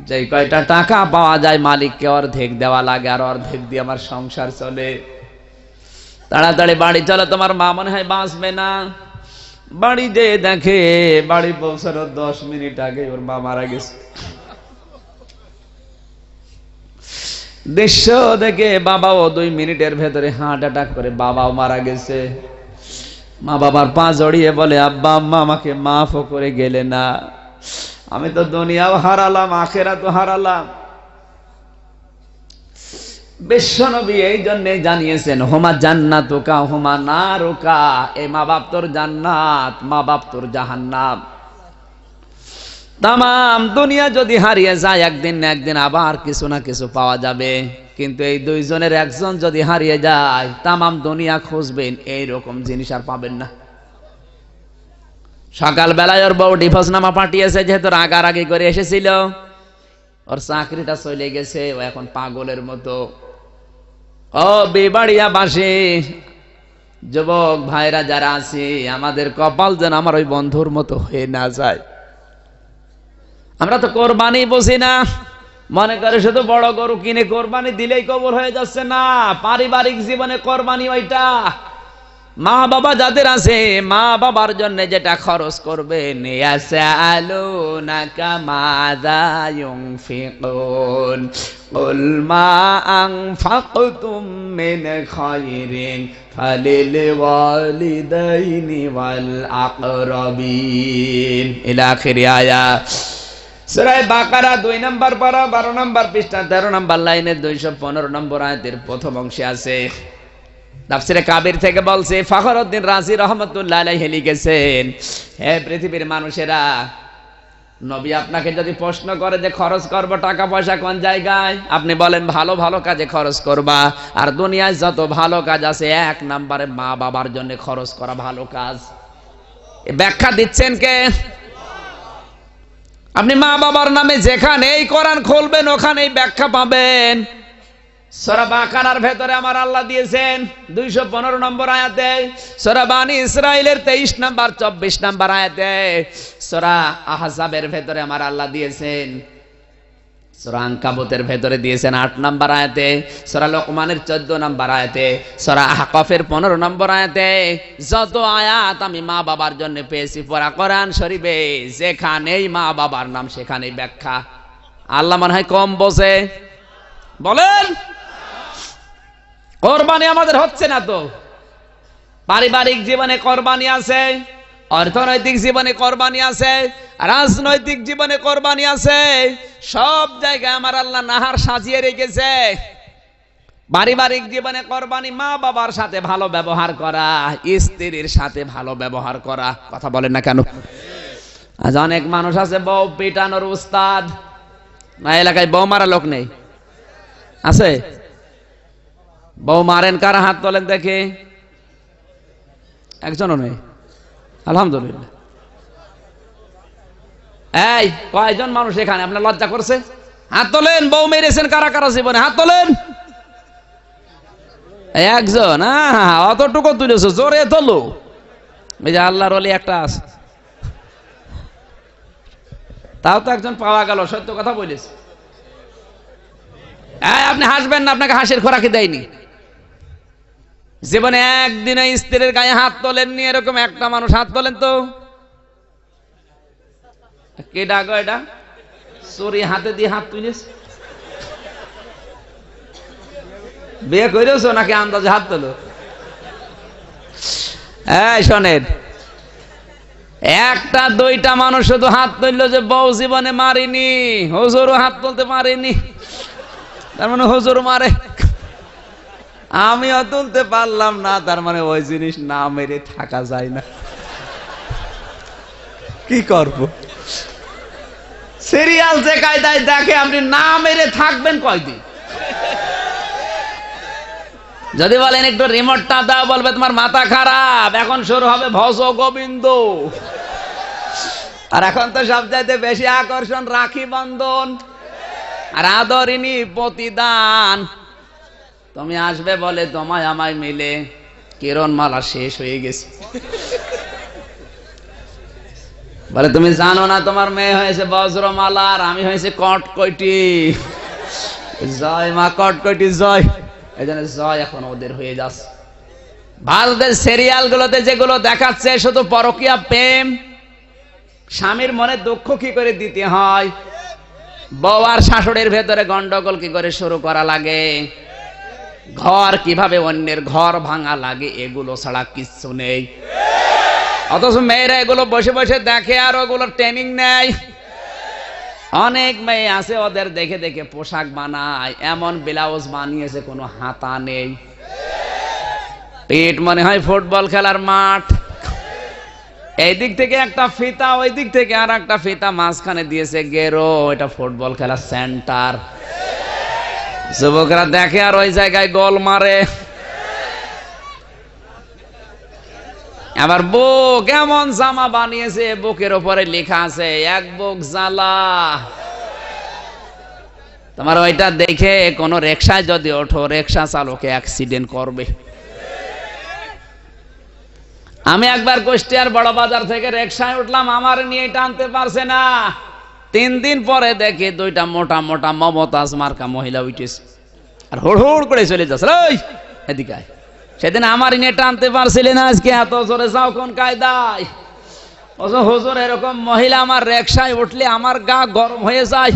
যে কয়টা টাকা পাওয়া যায় মালিককে অর্ধেক দেওয়া লাগে, আর অর্ধেক দিয়ে আমার সংসার চলে। তাড়াতাড়ি বাড়ি চলো, তোমার মা মনে হয় বাঁচবে না। বাড়ি যেয়ে দেখে বাড়ি পৌঁছানোর 10 মিনিট আগে ওর মা মারা গেছে। দৃশ্য দেখে বাবাও 2 মিনিটের ভেতরে হার্ট অ্যাটাক করে বাবাও মারা গেছে। মা বাবার পা জড়িয়ে বলে, আব্বা আম্মা আমাকে মাফও করে গেলে না, আমি তো দুনিয়াও হারালাম, আখিরাতও হারালাম। বিশ্বনবী এই জন্য জানিয়েছেন, হুমা জান্নাতুকা হুমা নারুকা, এই মা বাপ তোর জান্নাত, মা বাপ তোর জাহান্নাম। তাম দুনিয়া যদি হারিয়ে যায়, একদিন না একদিন আবার কিছু না কিছু পাওয়া যাবে, কিন্তু এই 2 জনের একজন যদি হারিয়ে যায়, তাম দুনিয়া খুঁজবেন, এইরকম জিনিস আর পাবেন না। সকাল বেলায় ওর বউ ডিভোর্সনামা পাঠিয়েছে, যেহেতু রাগারাগি করে এসেছিল, ওর চাকরিটা চলে গেছে, ও এখন পাগলের মতো। ও বেবাড়িয়া বাসে যুবক ভাইরা যারা আছে, আমাদের কপাল যেন আমার ওই বন্ধুর মতো হয়ে না যায়। আমরা তো কোরবানি বুঝি না, মনে করে শুধু বড় গরু কিনে কোরবানি দিলেই কবুল হয়ে যাচ্ছে। না, পারিবারিক জীবনে কোরবানি ওইটা। মা বাবা যাদের আছে, মা বাবার জন্য যেটা খরচ করবেন, ইয়াসালুনাকা মাযা ইউনফিকুন কুল মা আনফাকতুম মিন খায়রিন ফালিল ওয়ালিদাইনি ওয়াল আকরাবিন ইলা আখির আয়াত। সূরা বাকারা 2 নম্বর পারা 12 নম্বর পৃষ্ঠা 13 নম্বর লাইনে 215 নম্বর আয়াতের প্রথম অংশে আছে। তাফসীরে কাবির থেকে বলছে, ফখরউদ্দিন রাজি রহমাতুল্লাহ আলাইহি লিখেছেন, হে পৃথিবীর মানুষেরা, নবী আপনাকে যদি প্রশ্ন করে যে খরচ করবো টাকা পয়সা কোন জায়গায়, আপনি বলেন ভালো ভালো কাজে খরচ করবা। আর দুনিয়ায় যত ভালো কাজ আছে 1 নম্বরে মা বাবার জন্য খরচ করা ভালো কাজ। ব্যাখ্যা দিচ্ছেন কে? আপনি মা বাবার নামে যেখানেই কোরআন খুলবেন ওখানেই ব্যাখ্যা পাবেন। সূরা বাকারার ভেতরে আমার আল্লাহ দিয়েছেন 215 নম্বর আয়াতে, সূরা বানি ইসরাইলের 23 নম্বর 24 নম্বর আয়াতে, সূরা আহজাবের ভেতরে আমার আল্লাহ দিয়েছেন, সূরা আনকাবুতের ভেতরে দিয়েছেন 8 নম্বর আয়াতে, সূরা লোকমানের 14 নম্বর আয়াতে, সূরা আহকাফের 15 নম্বর আয়াতে। যত আয়াত আমি মা বাবার জন্য পেয়েছি পড়া কোরআন শরীফে, যেখানেই মা বাবার নাম সেখানেই ব্যাখ্যা। আল্লাহ মনে হয় কম বোঝে? বলেন। কোরবানি আমাদের হচ্ছে না তো? পারিবারিক জীবনে কোরবানি আছে, অর্থনৈতিক জীবনে কোরবানি আছে, রাজনৈতিক জীবনে কোরবানি আছে, সব জায়গায় আমার আল্লাহ নাহার সাজিয়ে রেখেছে। পারিবারিক জীবনে কোরবানি মা বাবার সাথে ভালো ব্যবহার করা, স্ত্রীর সাথে ভালো ব্যবহার করা। কথা বলেন না কেন? আজ অনেক মানুষ আছে বউ পিটানোর উস্তাদ। না এলাকায় বউ মারা লোক নেই? আছে? বউ মারেন কারা? হাত তোলেন দেখে। একজনও নেই, আলহামদুলিল্লাহ। এই কয়জন মানুষ এখানে আপনার লজ্জা করছে? হাত তোলেন। বউ মেরেছেন কারা কারা জীবনে? হাত তোলেন। একজন? অতটুকু তুলেছ, জোরে তোলো। এই যে আল্লাহর ওলি একটা আছে, তাও তো একজন পাওয়া গেল। সত্য কথা বলিস। আপনি হাসবেন না, আপনাকে হাসির খোরাকি দেয়নি। জীবনে একদিনে স্ত্রীর গায়ে হাত তোলেননি এরকম একটা মানুষ হাত তোলেন তো। কে ডাকো? এটা চুরি হাতে দিয়ে হাত তুলিস? বিয়ে করেছ নাকি আন্দাজে হাত তোলো? এই শোনেন, একটা দুইটা মানুষ শুধু হাত তুললো যে বউ জীবনে মারিনি, হুজুরও হাত তুলতে পারিনি, তার মানে হুজুর মারে। আমিও তুলতে পারলাম না, তার মানে ওই জিনিস না মেরে থাকা যায় না। কি করবো? সিরিয়াল যে কায়দায় দেখে, আপনি না মেরে থাকবেন কয়দিন? যদি বলেন একটু রিমোটটা দাও, বলবে তোমার মাথা খারাপ। এখন শুরু হবে ভজ গোবিন্দ। আর এখন তো সবচাইতে বেশি আকর্ষণ রাখি বন্ধন আর আদরিনী প্রতিদান। তুমি আসবে বলে তোমায় আমায় মিলে কিরণ মালা শেষ হয়ে গেছে। বলে তুমি জানো না তোমার মেয়ে হয়েছে বজ্রমালা আর আমি হয়েছে কটকটি। জয় মা কটকটি জয়। এই জন্য জয় এখন ওদের হয়ে যাচ্ছে। ভারতের সিরিয়াল গুলোতে যেগুলো দেখাচ্ছে শুধু পরকীয়া প্রেম, স্বামীর মনে দুঃখ কি করে দিতে হয়, বউ আর শাশুড়ির ভেতরে গন্ডগোল কি করে শুরু করা লাগে, ঘর কিভাবে অন্যের ঘর ভাঙা লাগে, এগুলো ছাড়া কিচ্ছু নেই। অথচ মেয়েরা এগুলো বসে বসে দেখে আর ওগুলো ট্রেনিং নেয়। অনেক মেয়ে আছে ওদের দেখে দেখে পোশাক বানায়, এমন ব্লাউজ বানিয়েছে কোনো হাতা নেই, পেট মনে হয় ফুটবল খেলার মাঠ। এই দিক থেকে একটা ফিতা, ওই দিক থেকে আর একটা ফিতা, মাঝখানে দিয়েছে গেরো, এটা ফুটবল খেলার সেন্টার। যুবকরা দেখে আর ওই জায়গায় গোল মারে। আবার বুক এমন জামা বানিয়েছে, বুকের উপরে লেখা আছে এক বুক জ্বালা। তোমার ওইটা দেখে কোন রিকশায় যদি ওঠো, রিকশা চালকে অ্যাক্সিডেন্ট করবে। আমি একবার কুষ্টিয়ার বড় বাজার থেকে রিকশায় উঠলাম, আমার নিয়ে টানতে পারছে না। 3 দিন পরে দেখি দুইটা মোটা মোটা মমতাজ মার্কা মহিলা উঠেছে আর হুড় হুড় করে চলে যাচ্ছে। ওই এদিকে আয়। সেদিন আমার নিয়ে টানতে পারছিলেন, আজকে এত জোরে যাও কোন কায়দায়? হুজুর এরকম মহিলা আমার রিকশায় উঠলে আমার গা গরম হয়ে যায়।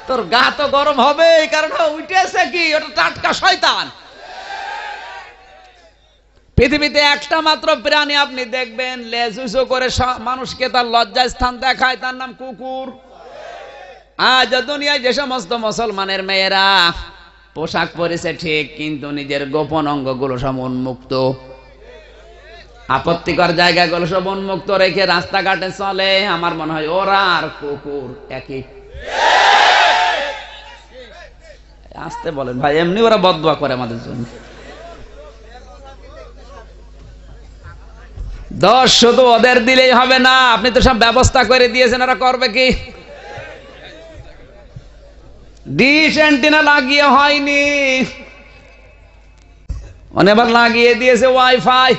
তোর গা তো গরম হবে, কারণ উঠেছে কি, ওটা টাটকা শয়তান। পৃথিবীতে একটা মাত্র প্রাণী আপনি দেখবেন লেজ উঁচু করে মানুষকে তার লজ্জা স্থান দেখায়, তার নাম কুকুর। আজ দুনিয়ায় যে সমস্ত মুসলমানের মেয়েরা পোশাক পরেছে ঠিক, কিন্তু নিজের গোপন অঙ্গগুলো সব উন্মুক্ত। আপত্তিকর জায়গাগুলো সব উন্মুক্ত রেখে রাস্তাঘাটে চলে। আমার মনে হয় ওরা আর কুকুর একই। আসতে বলেন ভাই, এমনি ওরা বদদুয়া করে আমাদের জন্য। দোষ শুধু ওদের দিলেই হবে না, আপনি তো সব ব্যবস্থা করে দিয়েছেন, ওরা করবে কি? ডিশ অ্যান্টেনা লাগিয়ে হয়নি, অনেকবার লাগিয়ে দিয়েছে ওয়াইফাই।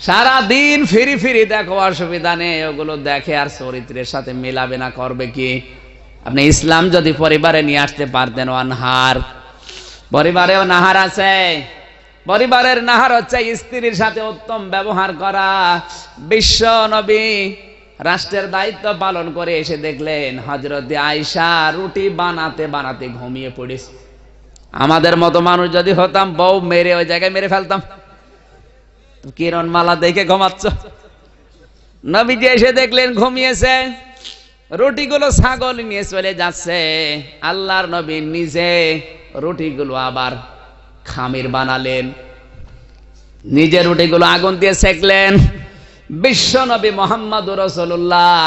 সারা দিন ফিরি ফিরি দেখো, অসুবিধা নেই, ওগুলো দেখে আর চরিত্রের সাথে মেলাবে না, করবে কি? আপনি ইসলাম যদি পরিবারে নিয়ে আসতে পারতেন, অনহার পরিবারেও নাহার আছে। পরিবারের নাহার হচ্ছে স্ত্রীর সাথে উত্তম ব্যবহার করা। বিশ্ব নবী রাষ্ট্রের দায়িত্ব পালন করে এসে দেখলেন হযরত আয়েশা রুটি বানাতে বানাতে ঘুমিয়ে পড়েছে। আমাদের মতো মানুষ যদি হতাম, বউ মেরে ওই জায়গায় মেরে ফেলতাম। কিরণমালা দেখে ঘুমাচ্ছ? নবীজি এসে দেখলেন ঘুমিয়েছে। রুটিগুলো ছাগল নিয়ে চলে যাচ্ছে। আল্লাহর নবী নিজে রুটিগুলো আবার খামির বানালেন, নিজে রুটিগুলো আগুন দিয়ে সেকলেন। বিশ্ব নবী মুহাম্মদুর রাসূলুল্লাহ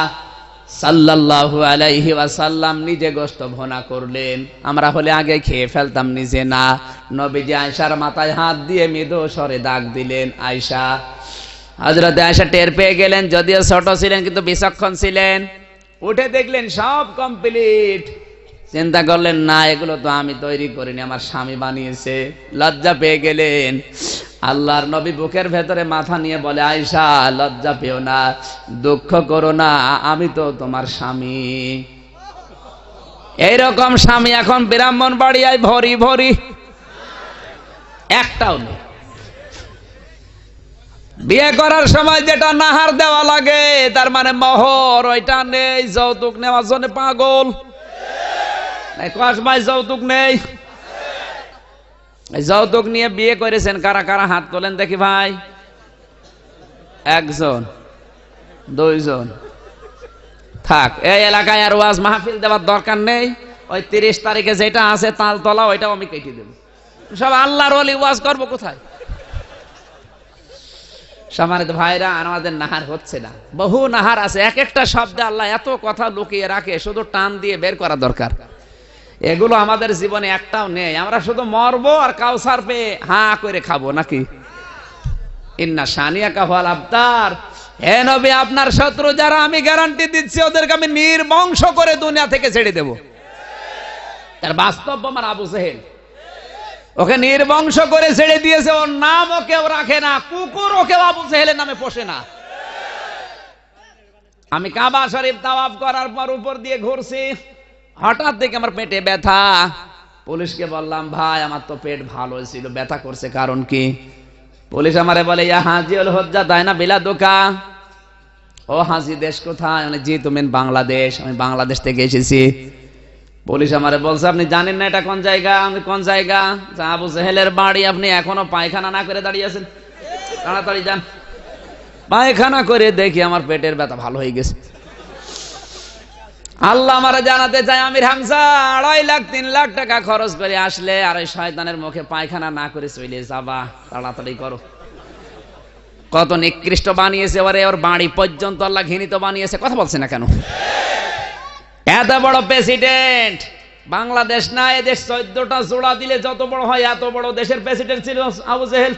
সাল্লাল্লাহু আলাইহি ওয়াসাল্লাম নিজে গোশত ভুনা করলেন। আমরা হলে আগে খেয়ে ফেলতাম, নিজে না। নবীজি আয়েশার মাথায় হাত দিয়ে মৃদু স্বরে ডাক দিলেন, আয়েশা। হযরত আয়েশা টের পেয়ে গেলেন, যদিও ছোট ছিলেন কিন্তু বিচক্ষণ ছিলেন। উঠে দেখলেন সব কমপ্লিট। চিন্তা করলেন, না, এগুলো তো আমি তৈরি করিনি, আমার স্বামী বানিয়েছে। লজ্জা পেয়ে গেলেন। আল্লাহর নবী বুকের ভেতরে মাথা নিয়ে বলে, আয়েশা লজ্জা পেও না, দুঃখ করো না, আমি তো তোমার স্বামী। এইরকম স্বামী এখন ব্রাহ্মণবাড়িয়ায় ভরি ভরি, একটাও নেই। বিয়ে করার সময় যেটা নাহার দেওয়া লাগে, তার মানে মোহর, ওইটা নেই। যৌতুক নেওয়ার জন্য পাগল। কসবাই যৌতুক নেই। যৌতুক নিয়ে বিয়ে করেছেন কারা কারা? হাত তোলেন দেখি ভাই। একজন, দুইজন। থাক, এই এলাকায় আর ওয়াজ মাহফিল দেওয়ার দরকার নেই। ওই 30 তারিখে যেটা আছে তালতলা, ওইটাও আমি কেটে দেব। সব আল্লাহর ওলি, ওয়াজ করবো কোথায়? সম্মানিত ভাইরা, আমাদের নাহার হচ্ছে না। বহু নাহার আছে, এক একটা শব্দে আল্লাহ এত কথা লুকিয়ে রাখে, শুধু টান দিয়ে বের করা দরকার। এগুলো আমাদের জীবনে একটাও নেই। আমরা শুধু মরবো আর কাউসার পেয়ে হা করে খাবো নাকি? ইন্না শানিয়াকা হুয়াল আবতার। হে নবী, আপনার শত্রু যারা, আমি গ্যারান্টি দিচ্ছি ওদেরকে আমি নির্বংশ করে দুনিয়া থেকে ছেড়ে দেব। তার বাস্তব প্রমাণ আবু জেহেল। ওকে নির্বংশ করে ছেড়ে দিয়েছে, ওর নামও কেউ রাখে না, কুকুর ওকেও আবু জেহেলের নামে পোষে না। আমি কাবা শরীফ তাওয়াফ করার পর উপর দিয়ে ঘুরছি, হঠাৎ দেখে আমার পেটে ব্যথা। পুলিশকে বললাম, ভাই আমার তো পেট ভালো ছিল, ব্যথা করছে, কারণ কি? পুলিশ আমারে বলে, ইয়া হাজিউল হুজ্জা দায়না বিলা দোকা। ও হাজি, দেশ কোথায়? জি তুমি বাংলাদেশ। আমি বাংলাদেশ থেকে এসেছি। পুলিশ আমারে বলছে, আপনি জানেন না এটা কোন জায়গা? আমি, কোন জায়গা? আবু জেহেলের বাড়ি। আপনি এখনো পায়খানা না করে দাঁড়িয়ে আছেন, তাড়াতাড়ি যান। পায়খানা করে দেখি আমার পেটের ব্যথা ভালো হয়ে গেছে। আল্লাহ আমারে জানাতে চায়, আমির হামজা 2.5 লাখ 3 লাখ টাকা খরচ করে আসলে আর ওই শয়তানের মুখে পায়খানা না করে চলে যাবা, তাড়াতাড়ি করো। কত নিকৃষ্ট বানিয়েছে ওরে, ওর বাড়ি পর্যন্ত আল্লাহ ঘৃণিত বানিয়েছে। কথা বলছে না কেন? এত বড় প্রেসিডেন্ট, বাংলাদেশ না, এদেশ 14টা জোড়া দিলে যত বড় হয়, এত বড় দেশের প্রেসিডেন্ট ছিল আবু জেহেল।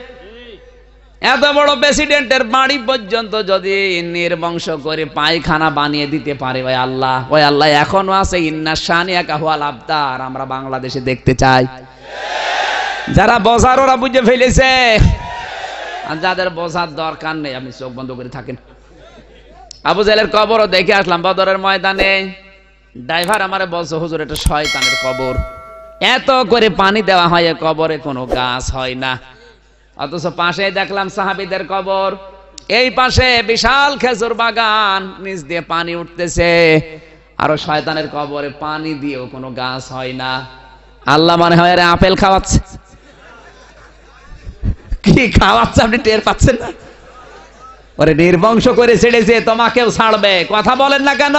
এত বড় প্রেসিডেন্টের বাড়ি পর্যন্ত যদি নির্বংশ করে পায়খানা বানিয়ে দিতে পারে ওই আল্লাহ এখনো আছে। ইন্না শানিয়াকা হুয়াল আবতার। আমরা বাংলাদেশে দেখতে চাই। যারা বোঝার ওরা বুঝে ফেলেছে, আর যাদের বোঝার দরকার নেই আপনি চোখ বন্ধ করে থাকেন। আবু জেহেলের কবরও দেখে আসলাম বদরের ময়দানে। ড্রাইভার আমারে বলছে, হুজুর এটা শয়তানের কবর, এত করে পানি দেওয়া হয়, কবরে কোনো গাছ হয় না। অথচ পাশে দেখলাম সাহাবীদের কবর, এই পাশে বিশাল খেজুর বাগান, নিচ দিয়ে পানি উঠতেছে। আরো শয়তানের কবরে পানি দিয়েও কোনো গাছ হয় না। আল্লাহ মনে হয় আরে আপেল খাওয়াচ্ছে। কি খাওয়াচ্ছে আপনি টের পাচ্ছেন না? ওরে নির্বংশ করে ছেড়েছে, তোমাকেও ছাড়বে। কথা বলেন না কেন?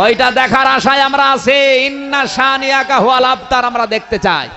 ওইটা দেখার আশায় আমরা আছি। ইন্না শানিয়াকা হুয়াল আবতার আমরা দেখতে চাই।